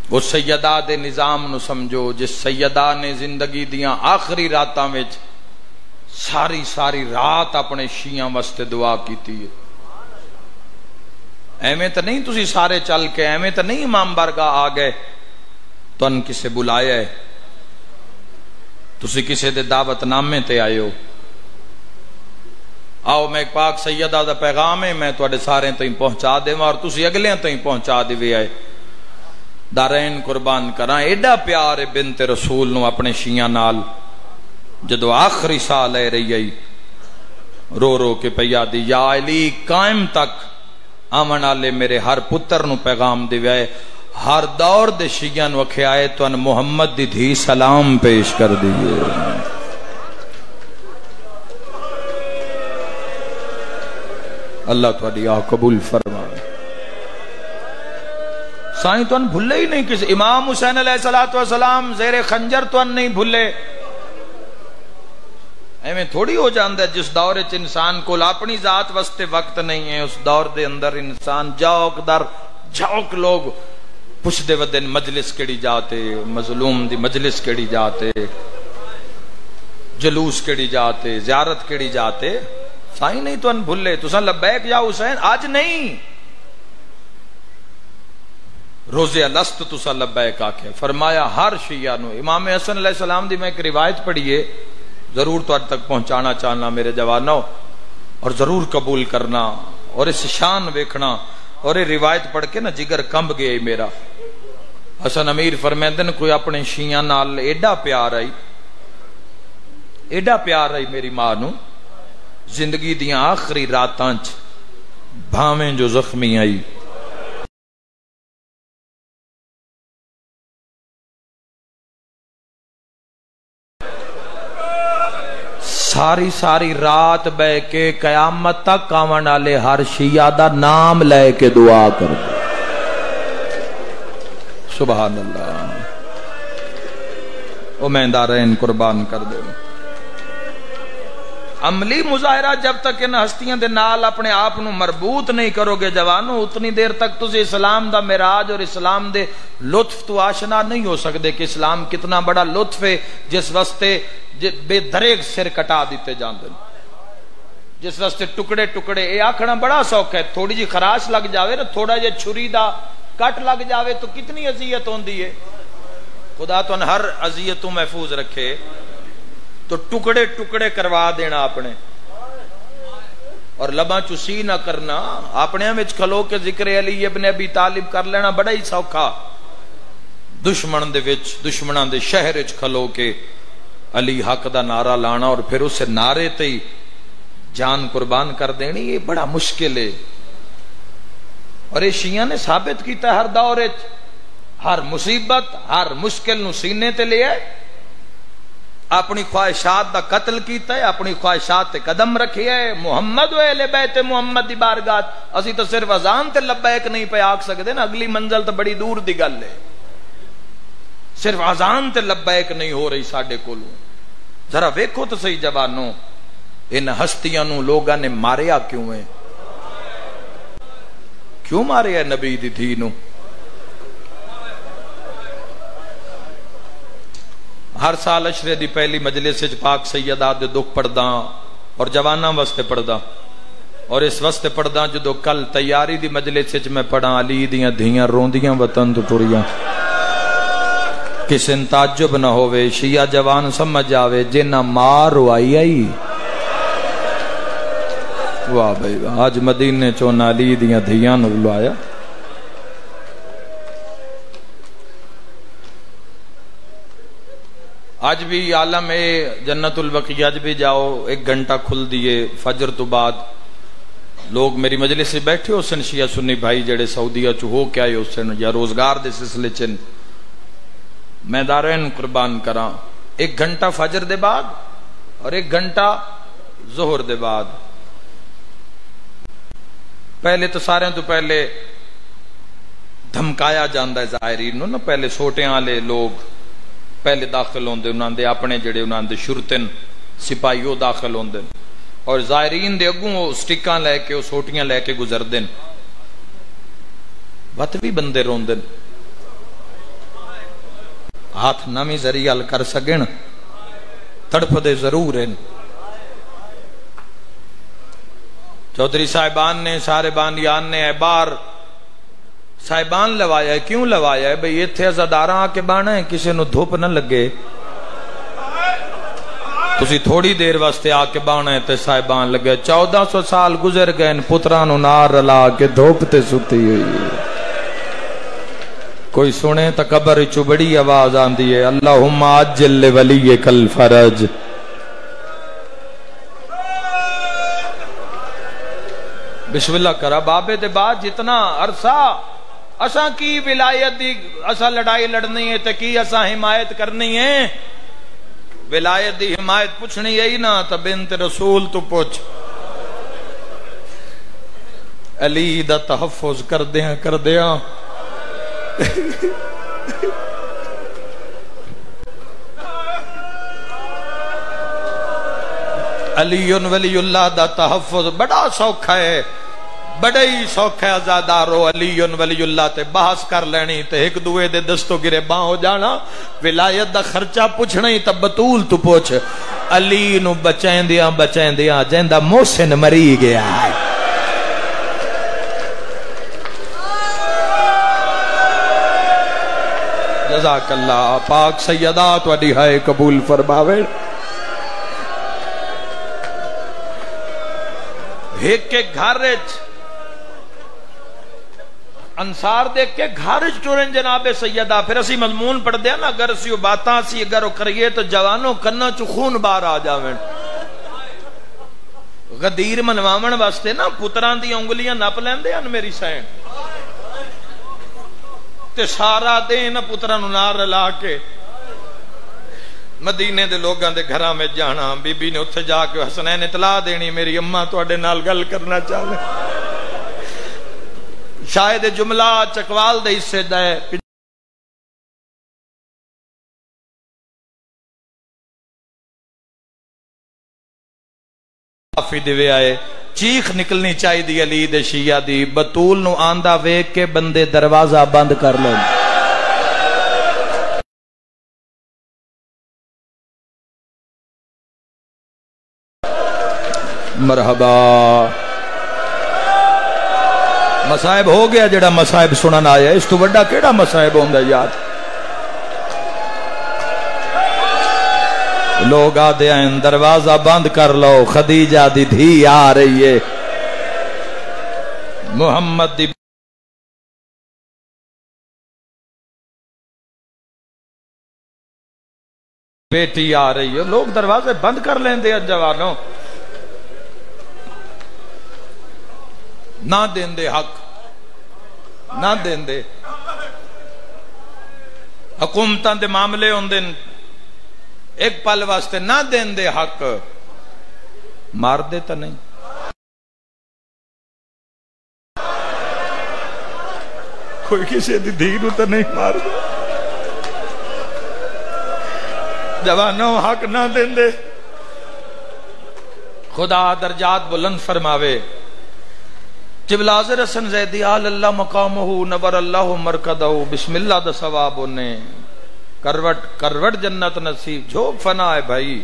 وہ سیدہ دے نظام نو سمجھو جس سیدہ نے زندگی دیاں آخری راتاں وچ ساری رات اپنے شیعاں واسطے دعا کیتی ہے۔ ایویں تو نہیں تسی سارے چل کے، ایویں تو نہیں امام بارگاہ آ گئے تو ان کسے بلایا ہے، تسی کسے دے دعوت نامے تے آئے ہو، آؤ میں ایک پاک سیدہ دا پیغام ہے میں تواڈے سارے تئیں پہنچا دیواں اور تسی اگلیاں تئیں پہنچا دیوے آئے، دارین قربان کراں۔ ایڈا پیار ہے بنت رسول نو اپنے شیعاں نال، جدو آخری سال لے رہی آئی رو رو کے پیا دی، یا علی قائم تک آمن والے میرے ہر پتر نو پیغام دے وے، ہر دور دے شیعاں نو اکھے آئے تو ان محمد دی دھی سلام پیش کر دیئے۔ اللہ تواڈی آ قبول فرمائے۔ سائیں تو ان بھلے ہی نہیں، کسی امام حسین علیہ السلام زیر خنجر تو ان نہیں بھلے، ایویں تھوڑی ہو جاندہ ہے جس دور وچ انسان کو اپنی ذات واسطے وقت نہیں ہے، اس دور دے اندر انسان جوک در جوک لوگ پوچھ دے ودن مجلس کیڑی جاتے، مظلوم دی مجلس کیڑی جاتے، جلوس کیڑی جاتے، زیارت کیڑی جاتے، سائیں نہیں تو ان بھلے، تساں لبیک یا حسین آج نہیں، روزے الست تساں لبیک آکھے، فرمایا ہر شیعہ نو۔ امام حسن علیہ السلام دی میں ایک روایت پڑھیے، ضرور تو تک پہنچانا چاہنا میرے جوانوں، اور ضرور قبول کرنا اور اس شان ویکھنا، اور یہ روایت پڑھ کے نا جگر کمب گئے میرا۔ حسن امیر فرمیندن کوئی اپنے شیعاں نال ایڈا پیار آئی میری ماں نو، زندگی دیاں آخری راتاں چ بھاویں جو زخمی آئی، ساری رات بے کے قیامت تک آون والے ہر شیعہ دا نام لے کے دعا کر دے۔ سبحان اللہ، او میں دارین قربان کر دے۔ عملی مظاہرہ جب تک ان ہستیاں دے نال اپنے آپ نو مربوط نہیں کرو گے جوانو، اتنی دیر تک تجھے اسلام دا معراج اور اسلام دے لطف تو آشنا نہیں ہو سکتے کہ اسلام کتنا بڑا لطف ہے، جس واسطے بے دریگ سر کٹا دیتے جاندے، جس واسطے ٹکڑے ٹکڑے، اے آکھنا بڑا سوکھ ہے، تھوڑی جی خراش لگ جاوے نا، تھوڑا جی چھری دا کٹ لگ جاوے تو کتنی اذیت ہوندی ہے۔ خدا تو ہر اذیت تو محفوظ رکھے، تو ٹکڑے ٹکڑے کروا دینا اپنے، اور لباں چسی نہ کرنا، اپنے وچ کھلو کے ذکر علی ابن ابی طالب کر لینا بڑا ہی سوکھا، دشمن دے وچ دشمناں دے شہر وچ کھلو کے علی حق دا نعرہ لانا اور پھر اسے نعرے تے ہی جان قربان کر دینی، یہ بڑا مشکل ہے۔ اور یہ شیعہ نے ثابت کیتا ہے ہر دور وچ، ہر مصیبت ہر مشکل نو سینے تے لے آئے، اپنی خواہشات دا قتل کیتا ہے، اپنی خواہشات تے قدم رکھے ہے۔ محمد و اہل بیت محمد دی بارگاہ اسی تو صرف اذان تے لبیک نہیں پہ آکھ سکتے نا، اگلی منزل تو بڑی دور دی گل ہے، صرف اذان تے لبیک نہیں ہو رہی ساڈے کولوں۔ ذرا ویکھو تو صحیح جوانوں، ان ہستیاں نو لوگاں نے ماریا کیوں ہے؟ کیوں ماریا نبی دی دھی نو؟ ہر سال اشرے دی پہلی مجلس وچ پاک سیدات دے دکھ پڑھدا اور جواناں واسطے پڑھدا، اور اس واسطے پڑھدا جدو کل تیاری دی مجلس وچ میں پڑھا علی دیاں دھیاں روندیاں وطن تو ٹریاں، کسے تعجب نہ ہوئے، شیعہ جوان سمجھ آوے جنہ مار روائی آئی۔ واہ بھائی واہ، آج مدینے چون علی دیاں دھیاں نو بلایا۔ آج بھی عالم جنت البقیع، آج بھی جاؤ، 1 گھنٹہ کھل دیے فجر تو بعد، لوگ میری مجلس سے بیٹھے ہو سن شیعہ سنی بھائی جڑے سعودیہ چ ہو کے آئے ہو سن یا روزگار دے سلسلے چن میں دارین قربان کراں 1 گھنٹہ فجر دے بعد اور 1 گھنٹہ ظہر دے بعد پہلے تو سارے تو پہلے دھمکایا جاندہ ہے زائرین نو نا پہلے سوٹیاں والے لوگ پہلے داخل ہوندے انہاں دے اپنے جڑے انہاں دے شرطن سپاہیوں داخل ہوندے اور زائرین دے اگوں وہ سٹکاں لے کے وہ سوٹیاں لے کے گزر دن وقت بھی بندے رون دن ہاتھ نامی ذریعہ حل کر سگن تڑپ دے ضرور ہیں چودھری صاحبان نے سارے بانیان نے احبار صاحبان لوایا ہے کیوں لوایا ہے بھئی یہ تھے ازاداراں آ کے بانا ہے کسی نو دھوپ نہ لگے تسی تھوڑی دیر واسطے آ کے بانا ہے تے صاحبان لگے 1400 سال گزر گئے ان پترانو نار رلا کے دھوپ تے ستی ہوئی کوئی سنے تا قبر چو بڑی آواز آن دیئے اللہم عجل لولیک الفرج بسم اللہ کرا بابے دے بعد جتنا عرصہ اساں کی ولایت دی اساں لڑائی لڑنی ہے تے کی اساں حمایت کرنی ہے ولایت دی حمایت پوچھنی ہے نا تا بنت رسول تو پوچھ علی دا تحفظ کر دیاں علی ولی اللہ دا تحفظ بڑا سوکھا ہے بڑا ہی سوکھا ہے ازادارو علی ولی اللہ تے بحث کر لینی تے ایک دوے دے دستوں گرے باں ہو جانا ولایت دا خرچہ پوچھنا ہی تب بطول تو پوچھ علی نو بچائیں دیاں جیندہ محسن مری گیا ہے جزاک اللہ پاک سیدات و دہائے قبول فرماوے ایک کے گھارج انصار دیکھ کے گھارج ٹورن جناب سیدہ پھر اسی مضمون پڑھ دیا نا اگر اسی باتاں سی اگر وہ کریے تو جوانوں کرنا چو خون بار آ جاویں غدیر منوامن واسطے نا پتران دی انگلیاں نپ لیندے ہیں میری سین تے سارا دین پتران نار لا کے مدینے دے لوگاں دے گھراں میں جانا بی بی نے اتھے جا کے حسنین اطلاع دینی میری اماں تواڈے نال گل کرنا چاہے شاید جملہ چکوال دے حصے دے کافی دیوے آئے چیخ نکلنی چاہی دی علی دے شیعہ دی بطول نو آندہ ویک کے بندے دروازہ بند کر لیں مرحبا مسائب ہو گیا جڑا مسائب سنن آیا اس تو بڑا کیڑا مسائب ہوندہ یاد لوگ آدھے ہیں دروازہ بند کر لو خدیجہ دی دھی آ رہی ہے محمد دی بیٹی آ رہی ہے لوگ دروازے بند کر لیں دے جوانوں نہ دین دے حق نہ دین دے حکومتاں دے معاملے ہوندے ایک پل واسطے نہ دین دے حق مار دیتا نہیں کوئی کسی دی دینوں تا نہیں مار دے جوانوں حق نہ دین دے خدا درجات بلند فرماوے جبلازر حسن زیدی آل اللہ مقامہ نور اللہ مرکدہ بسم اللہ دا ثواب انہیں کروٹ جنت نصیب جھوک فنا ہے بھائی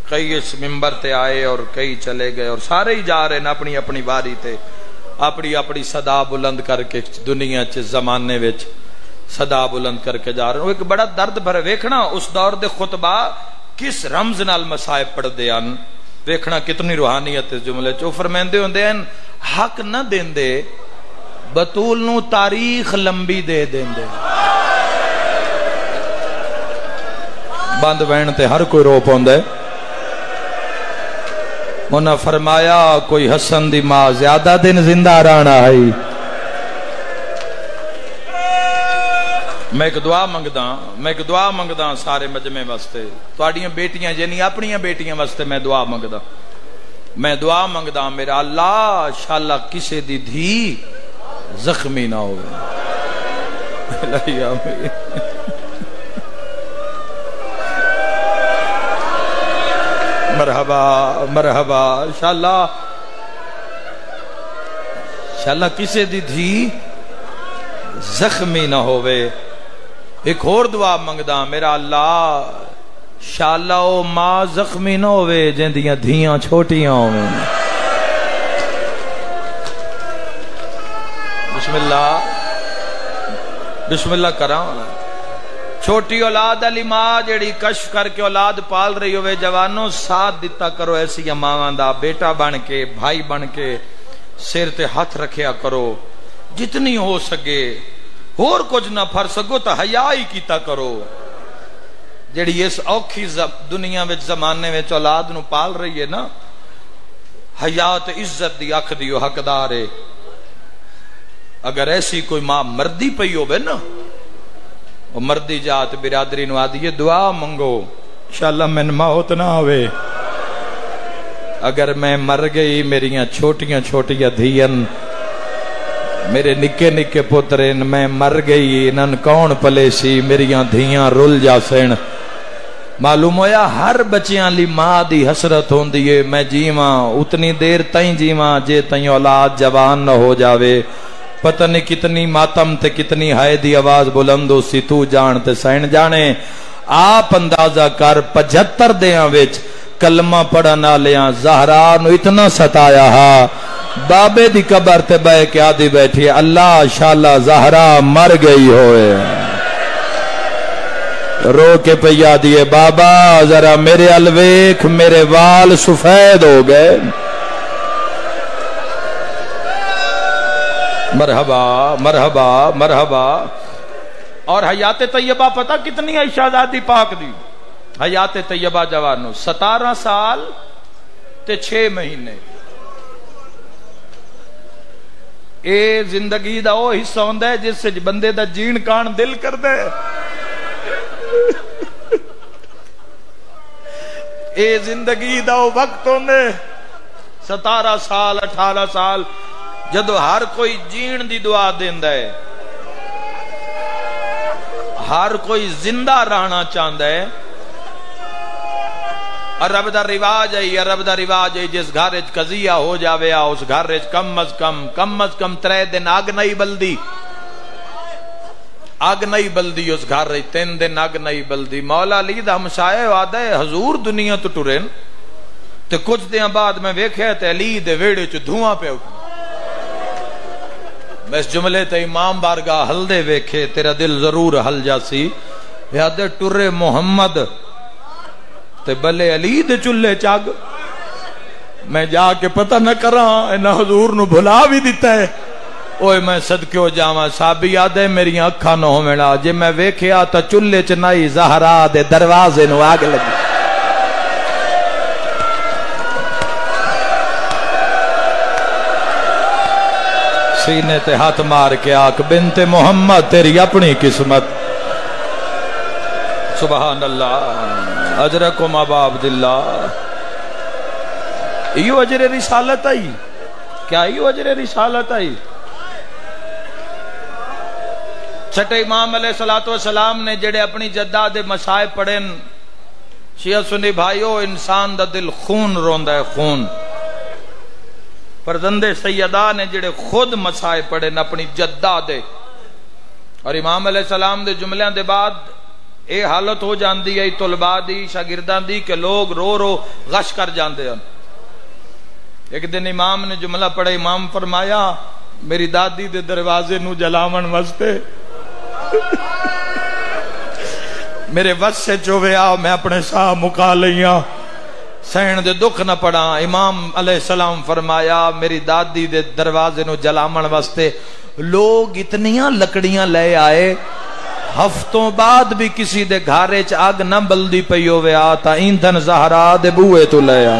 کئی اس ممبر تے آئے اور کئی چلے گئے اور سارے ہی جا رہے ہیں اپنی اپنی باری تے اپنی صدا بلند کر کے دنیا چ زمانے وچ صدا بلند کر کے جا رہے ہیں ایک بڑا درد بھر ویکھنا اس دور دے خطبہ کس رمز نال مسائب پڑھ دے ان ویکھنا کتنی روحانیت اس جملے چو فرمیندے ہوندے ہیں حق نہ دین دے بطول نو تاریخ لمبی دے دین دے بند وین تے ہر کوئی رو پوندے انہاں فرمایا کوئی حسن دی ماں زیادہ دن زندہ رہنا ہے. میں ایک دعا منگدا سارے مجمع واسطے تواڈیاں بیٹیاں یعنی اپنیاں بیٹیاں واسطے میں دعا منگدا میرا اللہ انشاءاللہ کسے دی دھی زخمی نہ ہوئے. مرحبا انشاءاللہ کسے دی دھی زخمی نہ ہوئے. ایک اور دعا منگدا میرا اللہ انشاءاللہ او ماں زخمی نہ ہوئے جندیاں دھیاں چھوٹیاں ہوئے. بسم اللہ کراں. چھوٹی اولاد علی ماں جیڑی کشف کر کے اولاد پال رہی ہوئے جوانوں ساتھ دیتا کرو ایسی ماں دا بیٹا بن کے بھائی بن کے سر تے ہاتھ رکھیا کرو جتنی ہو سکے. اور کچھ نہ پھر سکو تو حیا ہی کیتا کرو. جیڑی اس اوکھی دنیا وچ زمانے وچ اولاد نو پال رہی ہے نا حیا تے عزت دی اکھ دی حقدار ہے. اگر ایسی کوئی ماں مردی پئی ہوے نا وہ مردی جات برادری نو آدھی دعا منگو انشاءاللہ میں موت نہ ہوئے. اگر میں مر گئی میریاں چھوٹیاں چھوٹیاں دھیاں میرے نکے نکے پترین میں مر گئی انہاں کون پلے سی میریاں دھیاں رل جاسن. معلوم ہویا ہر بچیاں لی ماں دی حسرت ہوندی ہے میں جیواں اتنی دیر تائیں جیواں جے تائیں اولاد جوان نہ ہو جاوے. پتہ نہیں کتنی ماتم تے کتنی ہائے دی آواز بلند ہو سی تو جان تے سین جانے. آپ اندازہ کر 75 دیاں وچ کلمہ پڑھن والیاں زہرا نو اتنا ستایا ہا بابے دی قبر تے بہ کے آدھی بیٹھی اللہ انشاءاللہ زہرا مر گئی ہوئے. رو کے پیا دیے بابا ذرا میرے الویکھ میرے وال سفید ہو گئے. مرحبا مرحبا مرحبا. اور حیات طیبہ پتہ کتنی ہے شہزادی پاک دی حیات طیبہ جوانو 17 سال تے 6 مہینے. اے زندگی دا او حصہ ہوندا ہے جس سے بندے دا جین کان دل کر دے. اے زندگی دا او وقت ہوندے 17 سال 18 سال جدو ہر کوئی جین دی دعا دیندا ہے ہر کوئی زندہ رہنا چاہتا ہے. عرب دا رواج ہے جس گھر وچ قضیہ ہو جاوے اس گھر وچ کم از کم 3 دن اگ نہیں بلدی اس گھر وچ 3 دن اگ نہیں بلدی. مولا علی دا ہمسایہ وعدہ ہے حضور دنیا تو ٹرن تے کچھ دیاں بعد میں ویکھیا تے علی دے ویڑے چ دھواں پہ اٹھا. میں اس جملے تے امام بارگاہ ہل دے ویکھے تیرا دل ضرور ہل جاسی. یاد ٹرے محمد تے بلے علی دے چلے چاگ. میں جا کے پتہ نہ کراں انہاں حضور نو بھلا بھی دیتا ہے. اوئے میں صدقے ہو جاواں صحابی یاد ہے میریاں اکھاں نہ ہووینا جے میں ویکھیا تا چلے چ نائی زہرا دے دروازے نو آگ لگی. سینے تے ہاتھ مار کے آکھ بنت محمد تیری اپنی قسمت. سبحان اللہ اجرکم ابا عبداللہ. ایو اجر رسالت آئی کیا ایو اجر رسالت آئی. چھٹے امام علیہ السلام نے جڑے اپنی جدہ دے مسائب پڑھن شیعہ سنی بھائیو انسان دا دل خون روندا ہے خون. فرزند سیدہ نے جڑے خود مسائب پڑھن اپنی جدہ دے اور امام علیہ السلام دے جملیاں دے بعد اے حالت ہو جاندی ہے طلباء دی شاگردان دی کہ لوگ رو رو غش کر جاندے ہیں. ایک دن امام نے جملہ پڑھا امام فرمایا میری دادی دے دروازے نو جلاون واسطے میرے وس سے چوے آؤ میں اپنے ساہ مکا لیاں سین دے دکھ نہ پڑا. امام علیہ السلام فرمایا میری دادی دے دروازے نو جلاون واسطے لوگ اتنیاں لکڑیاں لے آئے ہفتوں بعد بھی کسی دے گھارے چ آگ نہ بلدی پئی ہوے آ تا ایندھن زہرا دے بوئے تو لے آ.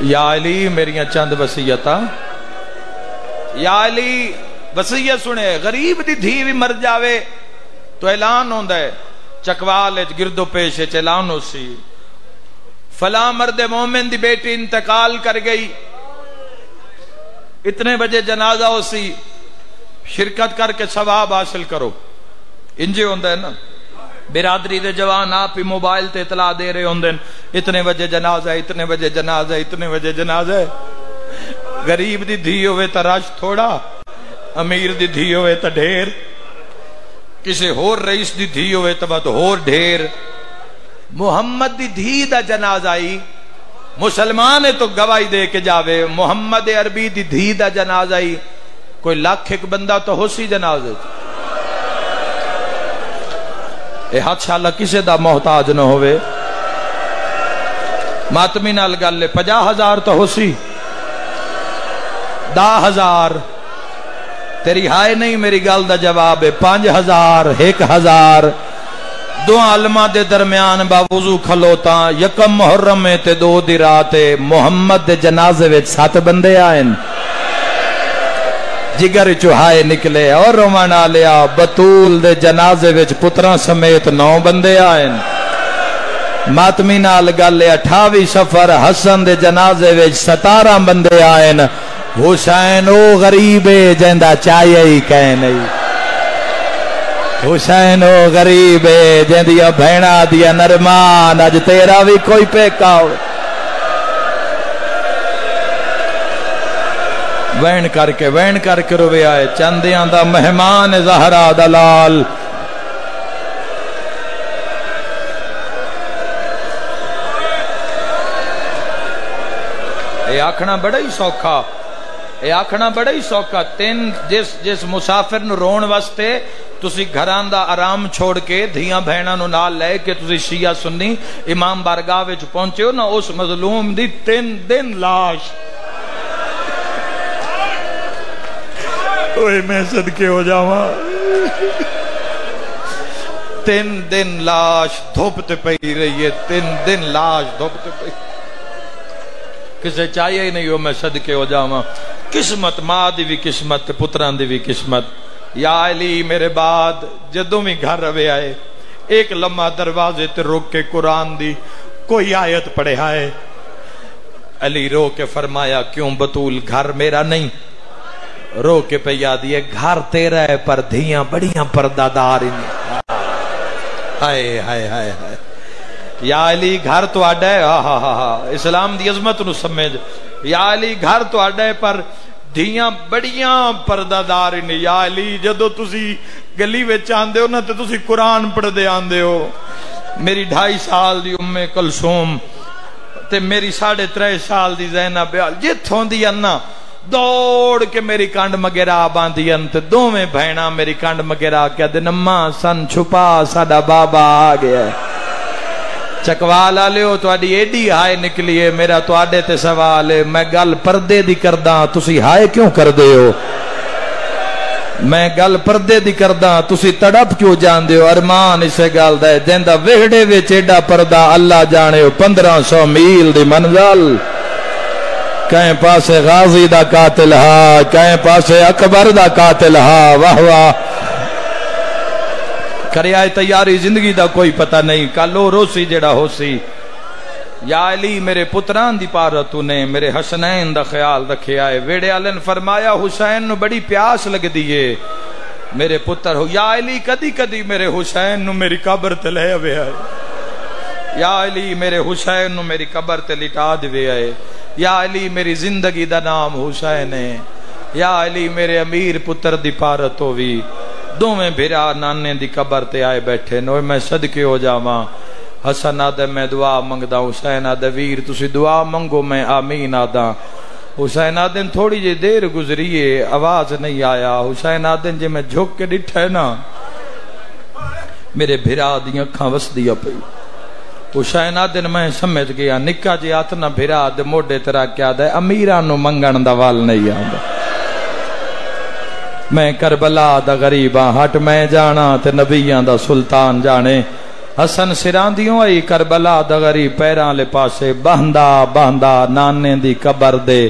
یا علی میریاں چند وصیتاں، یا علی وصیت سنے، غریب دی دھی بھی مر جاوے تو اعلان ہوندا ہے، چکوال گرد و پیش اعلان ہو سی، فلاں مرد مومن دی بیٹی انتقال کر گئی، اتنے بجے جنازہ ہو سی، شرکت کر کے ثواب حاصل کرو، انجے ہوندا ہے نا۔ برادری دے جوان آپ ہی موبائل تے اطلاع دے رہے ہوندے، اتنے بجے جنازہ ہے، اتنے بجے جنازہ ہے، اتنے بجے جنازہ ہے۔ غریب دی دھی ہوئے تا رش تھوڑا، امیر دی دھی ہوئے تا ڈھیر، کسی ہور رئیس دی دھی ہوئے تا بات ہور ڈھیر۔ محمد دی دھی دا جنازہ آئی، مسلمان ہے تو گواہی دے کے جاوے، محمد عربی دی دھی دا جنازہ آئی، کوئی لاکھ ایک بندہ تو ہو سی جنازے، اے ہاتھ شاء اللہ کسے دا محتاج نہ ہوئے۔ ماتمی نال گل لے 50,000 تو ہو سی، 10,000 تیری ہائے نہیں، میری گل دا جواب ہے 5,000 1,000 دو علماء دے درمیان باوضو کھلوتا، یکم محرم ہے تے 2 دی رات ہے، محمد دے جنازے وچ 7 بندے آئیں، جگر چوہائے نکلے اور رومان آلیا، بطول دے جنازے وچ پتران سمیت 9 بندے آئیں۔ ماتمی نال گلے 28 سفر حسن دے جنازے وچ 17 بندے آئیں، حسین او غریبے جندہ چاہیے ہی کہیں نہیں، حسین او غریبے جندیا بھینا دیا نرمان، آج تیرا بھی کوئی پیکا ہو، وین کر کے روے آئے، چندیاں دا مہمان زہرا دلال۔ اے آکھنا بڑا ہی سوکھا، اے آکھنا بڑا ہی سوکھا، تین جس مسافر نو رون واسطے تسی گھران دا آرام چھوڑ کے دھیاں بہناں نو نال لے کے تسی شیعہ سنی امام بارگاہ وچ پہنچے ہو نا، اس مظلوم دی 3 دن لاش، اوے میں صدقے ہو جاواں، 3 دن لاش دھوپتے پئی رہی ہے، 3 دن لاش دھوپتے پئی، کسے چاہیے ہی نہیں ہو میں صدقے ہو جاواں۔ قسمت ماں دی بھی قسمت، پتران دی بھی قسمت۔ یا علی میرے بعد جدوں بھی گھر روے آئے، ایک لمحہ دروازے تے روک کے قرآن دی کوئی آیت پڑھے آئے، علی رو کے فرمایا کیوں بطول گھر میرا نہیں، رو کے پہ یاد یہ گھر تیرا ہے پر دھیاں بڑیاں پردادار ہی نہیں۔ ہائے ہائے ہائے ہائے، یا علی گھر تو آڈا ہے، اسلام دی عظمت نو سمجھ، یا علی گھر تو آڈا ہے پر دھیاں بڑیاں پردادار ہی نہیں۔ یا علی جدو تسی گلی وچ آندے ہو نا تے تسی قرآن پڑھ دے آندے ہو، میری 2.5 سال دی ام کلثوم تے میری 3.5 سال دی زینب جتھوں دی انا دوڑ کے میری کانڈ مگیرا باندھی انت، دوویں بہنا میری کانڈ مگیرا کیا دن اماں سن چھپا ساڈا بابا آ گیا ہے۔ چکوالا لیو تو آڈی ایڈی ہائے نکلی ہے، میرا تو آڈے تے سوال ہے، میں گل پردے دی کرداں تسی ہائے کیوں کر دے ہو، میں گل پردے دی کرداں تسی تڑپ کیوں جان دے ہو، ارمان اسے گل دے جیندہ وہڑے وچ ایڈا پردہ اللہ جانے ہو، 1500 میل دی منزل، کہیں پاسے غازی دا قاتل ہا، کہیں پاسے اکبر دا قاتل ہا، واہ واہ کرے آئے تیاری زندگی دا کوئی پتہ نہیں، کالو روسی جڑا ہو سی۔ یا علی میرے پتران دی پارتو نے میرے حسنین دا خیال رکھے آئے، ویڑے آلن فرمایا حسین نو بڑی پیاس لگ دیئے، میرے پتر ہو، یا علی کدی کدی میرے حسین نو میری قبر تے لے ہوئے آئے، یا علی میرے حسین نو میری قبر تے لٹا دوے آئے، یا علی میری زندگی دا نام حسین ہے، یا علی میرے امیر پتر دی پارت ہوئی، دو میں بھیرا نانے دی قبر تے آئے بیٹھے نوے میں صدقے ہو جاواں، حسن آدھے میں دعا منگدا، حسین آدھے ویر تسی دعا منگو میں آمین آدھا، حسین آدھے تھوڑی جی دیر گزریے آواز نہیں آیا، حسین آدھے جی میں جھک کے ڈٹھا ہے نا میرے بھیرا دیاں کھاں وس دیا پئی، حسین آدھے میں سمجھ گیا نکا جی آتنا بھیرا دے موڑے ترا کیا دے امیرانو منگن دا وال نہیں آدھا، میں کربلا دا غریباں ہٹ میں جانا تے نبیان دا سلطان جانے، حسن سران دیوں آئی کربلا دغری پیران لے پاسے بہندہ بہندہ نانے دی قبر دے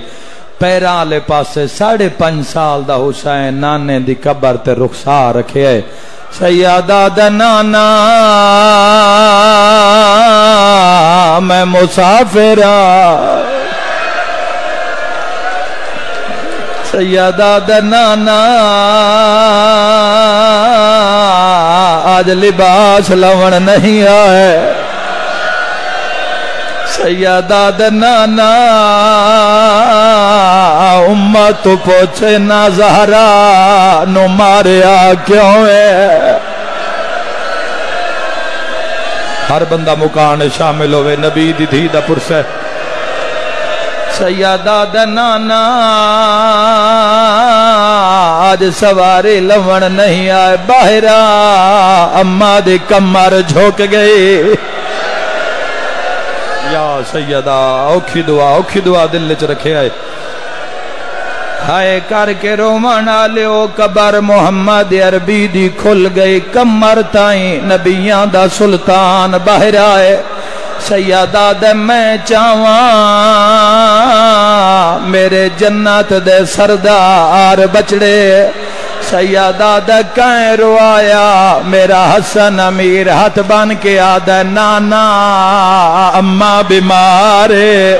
پیران لے پاسے 5.5 سال دا حسین نانے دی قبر تے رخسار رکھے ہے سیدہ دا نانا میں مسافرہ سیدہ دا نانا آج لباس لون نہیں آئے سیدہ دا نانا امت پوچھے نا زہرا نو ماریا کیوں ہے ہر بندہ مکان شامل ہوئے نبی دی دھی دا پرسے سیدہ دا نانا آج سواری لون نہیں آئے باہرہ اماں دی کمر جھوک گئی یا سیدہ اوکھی دعا دل چ رکھے آئے ہائے کر کے رومانا لیو قبر محمد عربی دی کھل گئی کمر تائیں نبیاں دا سلطان باہر آئے سیدہ دے میں چاواں میرے جنت دے سردار بچڑے سیدہ دے کہیں روایا میرا حسن امیر ہاتھ بن کے آدھے نانا اماں بیمارے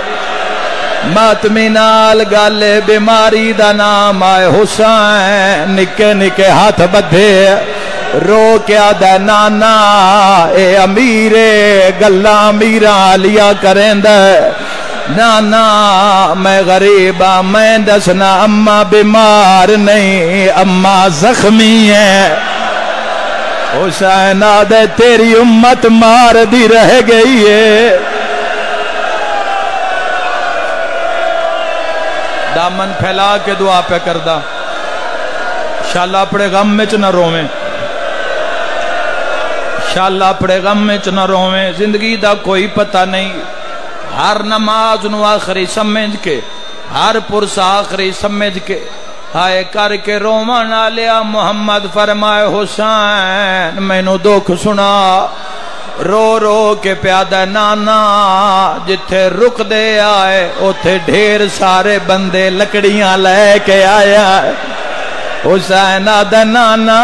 ماتمی نال گالے بیماری دا نام آئے حسین نکے نکے ہاتھ بدھے رو کیا دے نانا اے امیرے گلہ امیرہ لیا کریں دے نانا میں غریبہ میں دسنا اماں بیمار نہیں اماں زخمی ہے حسین آدھے تیری امت مار دی رہ گئی ہے دامن پھیلا کے دعا پہ کردہ شاءاللہ اپنے غم میں چنہ رویں شاءاللہ اپنے غم میں چنہ رویں زندگی دا کوئی پتہ نہیں ہر نماز نو آخری سمجھ کے ہر پرس آخری سمجھ کے ہائے کر کے رومانا لیا محمد فرمائے حسین میں نو دکھ سنا رو رو کے پیادہ نانا جتھے رک دے آئے اتھے ڈھیر سارے بندے لکڑیاں لے کے آیا حسین آدھا نانا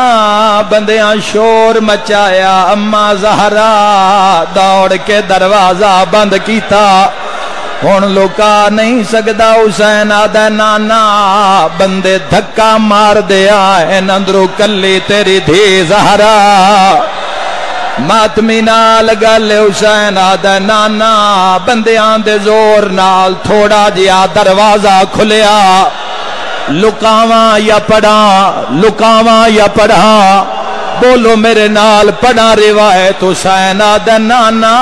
بندیاں شور مچایا اماں زہرا دوڑ کے دروازہ بند کیتا ہون لکا نہیں سکدا حسین آدھا نانا بندے دھکا مار دے آئے اندرو کلی تیری دھی زہرا ماتمی نال گل حسین آدھا نانا بندیاں دے زور نال تھوڑا جیا دروازہ کھلیا لکاواں یا پڑھاں بولو میرے نال پڑھا روایت حسین آدھا نانا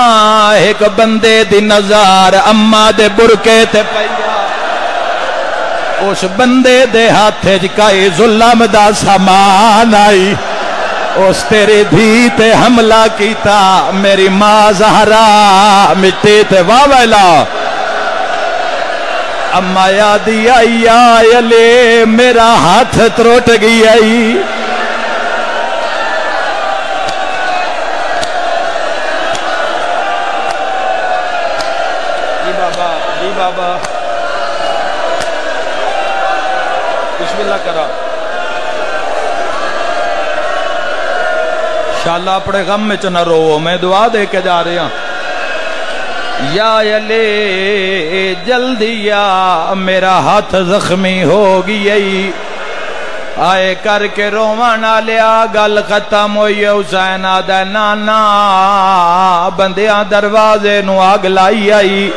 ایک بندے دی نظر اماں دے برکے تے پیا اس بندے دے ہاتھے جکائی ظلم دا سامان آئی اس تیرے دھی تے حملہ کیتا میری ماں زہرا مٹی تے واویلا اما یادی آئی آئی لے میرا ہاتھ تروٹ گئی آئی جی بابا بسم اللہ کرا شاءاللہ اپنے غم میں چنہ رو میں دعا دے کے جا رہے ہیں یا یلے جلدی یا میرا ہاتھ زخمی ہو گئی آئے کر کے رومانا لیا گل ختم ہوئی حسین آدھا نانا بندیاں دروازے نو آگ لائی آئی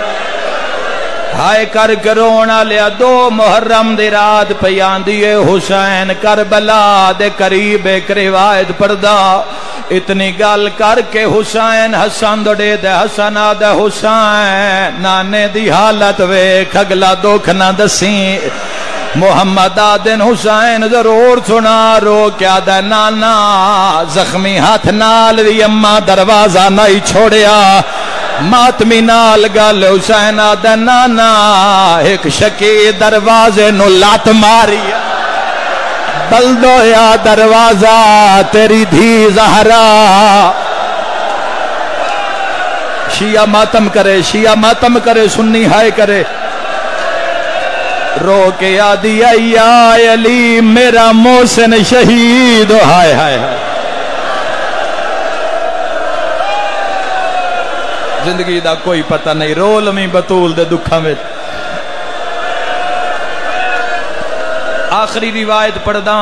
ہائے کر کے رونا لیا 2 محرم دی رات پیان دیئے حسین کربلا دے قریب ایک روایت پردہ اتنی گل کر کے حسین حسن دوڑے دے حسن آدھے حسین نانے دی حالت ویکھ اگلا دکھ نہ دسیں محمد آدن حسین ضرور سنا رو کیا دے نانا زخمی ہاتھ نال بھی اماں دروازہ نہیں چھوڑیا ماتمی نال گل حسین آدھے نانا ایک شکی دروازے نو لات ماریا بلدو یا دروازہ تیری دھی زہرا شیعہ ماتم کرے، شیعہ ماتم کرے، سنی ہائے کرے، رو کے آدھی یا علی میرا محسن شہید، ہائے ہائے ہائے۔ زندگی دا کوئی پتہ نہیں، رول میں بطول دے دکھاں میں۔ آخری روایت پڑھدا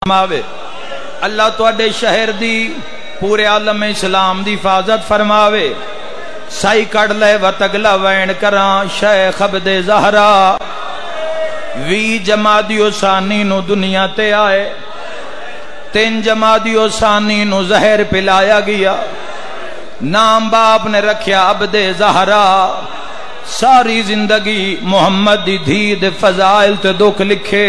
ماوے اللہ تواڈے شہر دی پورے عالم اسلام دی حفاظت فرماوے، سائی کڑ لے وتگلا وین کراں شیخ عبد زہرا 20 جمادی ثانی نو دنیا تے آئے، 3 جمادی ثانی نو زہر پلایا گیا، نام باپ نے رکھیا عبد زہرا، ساری زندگی محمد دی دھی دے فضائل تے دکھ لکھے،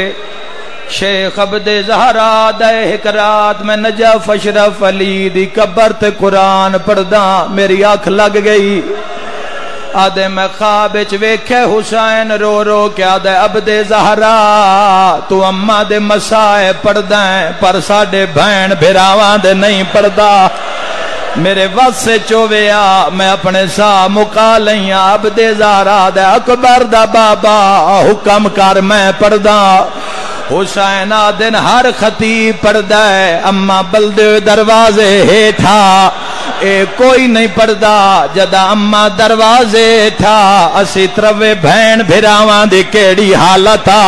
شیخ عبد زہرا دے حکرات میں نجف اشرف علی دی قبر تے قرآن پڑھدا میری آنکھ لگ گئی، آدھے میں خواب وچ ویکھے حسین رو رو کے آدھے عبد زہرا تو اماں دے مسائے پڑھدا ہے پر ساڈے بہن بھراواں دے نہیں پڑھدا، میرے وس سے چوویا میں اپنے سا مکا لئیاں عبد زہرا دے اکبر دا بابا حکم کر میں پڑھدا، حسین آدن ہر خطیب پڑھدا ہے اما بلدے دروازے ہیٹھا، اے کوئی نہیں پڑھدا جدا اما دروازے ہیٹھا، اسی تروے بہن بھراواں دی کیڑی حالتا،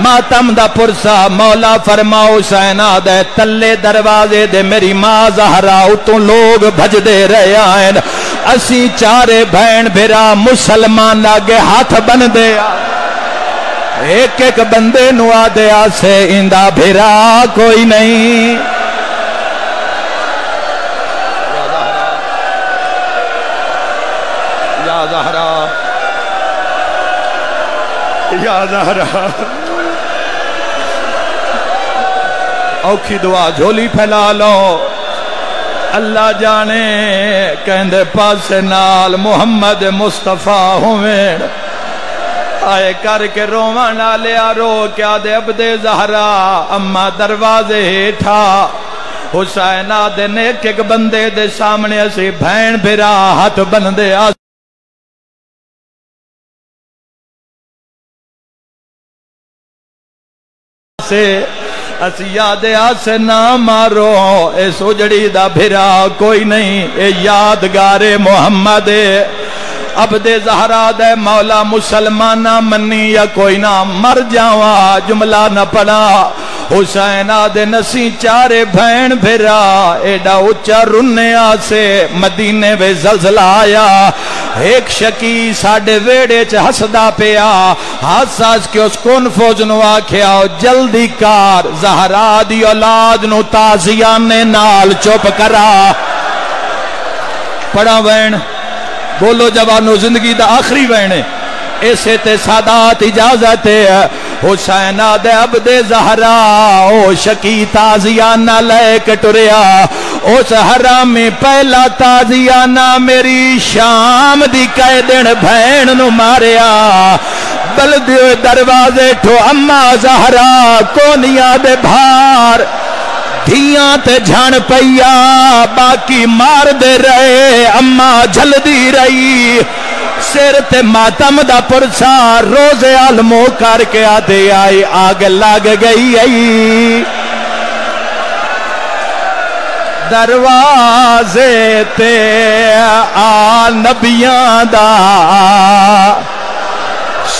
ماتم دا پرسا مولا فرما حسین آدھے تلے دروازے دے میری ماں زہرا اتوں لوگ بھج دے رہے آئین، اسی چارے بہن بھرا مسلمان لاگے ہاتھ بن دے آئین، ایک ایک بندے نو آدھے آسے اندہ بھرا کوئی نہیں، یا زہرا یا زہرا، اوکھی دعا جھولی پھیلا لو، اللہ جانے کہندے پاس نال محمد مصطفیٰ ہوئے، آئے کر کے روان لیا رو کیا دے عبد زہرا اما دروازے ہیٹھا، حسین آدھے نیک ایک بندے دے سامنے اسی بہن بھرا ہاتھ بندے آسے، اسی یاد آسے نہ مارو اے سوجڑی دا بھرا کوئی نہیں، اے یادگار محمد عبد زہرا دے مولا مسلمانہ منی یا کوئی نہ مر جاواں جملہ نہ پڑا، حسین آدھے نسی چارے بہن بھرا ایڈا اچھا رنے آسے مدینے وے زلزلہ آیا، ایک شکی ساڑھے ویڑے چھ ہسدا پیا، حساس کے اس کون فوج نو آکھیا جلدی کار زہرا دی اولاد نو تازیان نال چوپ کرا، پڑا وین بولو جوانو زندگی دا آخری وینے ایسے تے سادات اجازت ہے، حسین آدھے عبد زہرا او شکی تازیانہ لے کٹریا، اس حرامی پہلا تازیانہ میری شام دی قیدن بھین نو ماریا، بلدیو دروازے ٹھو اما زہرا کونیا دے بھار، دھیاں تے جھان پیا باقی مار دے رہے اما جھل دی رہی، سر تے ماتم دا پرسا روز علمو کر کے آدھے آئی آگ لگ گئی آئی، دروازے تے آ نبیاں دا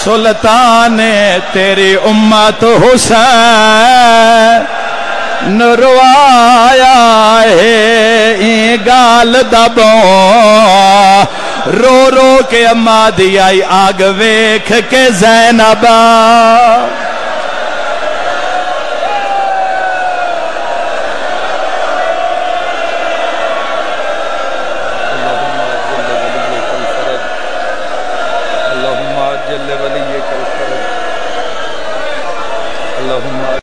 سلطان تیری امت حسین نروایا ہے گال دبو، رو رو کے اما دی آئی آگ ویکھ کے زینبا، اللہم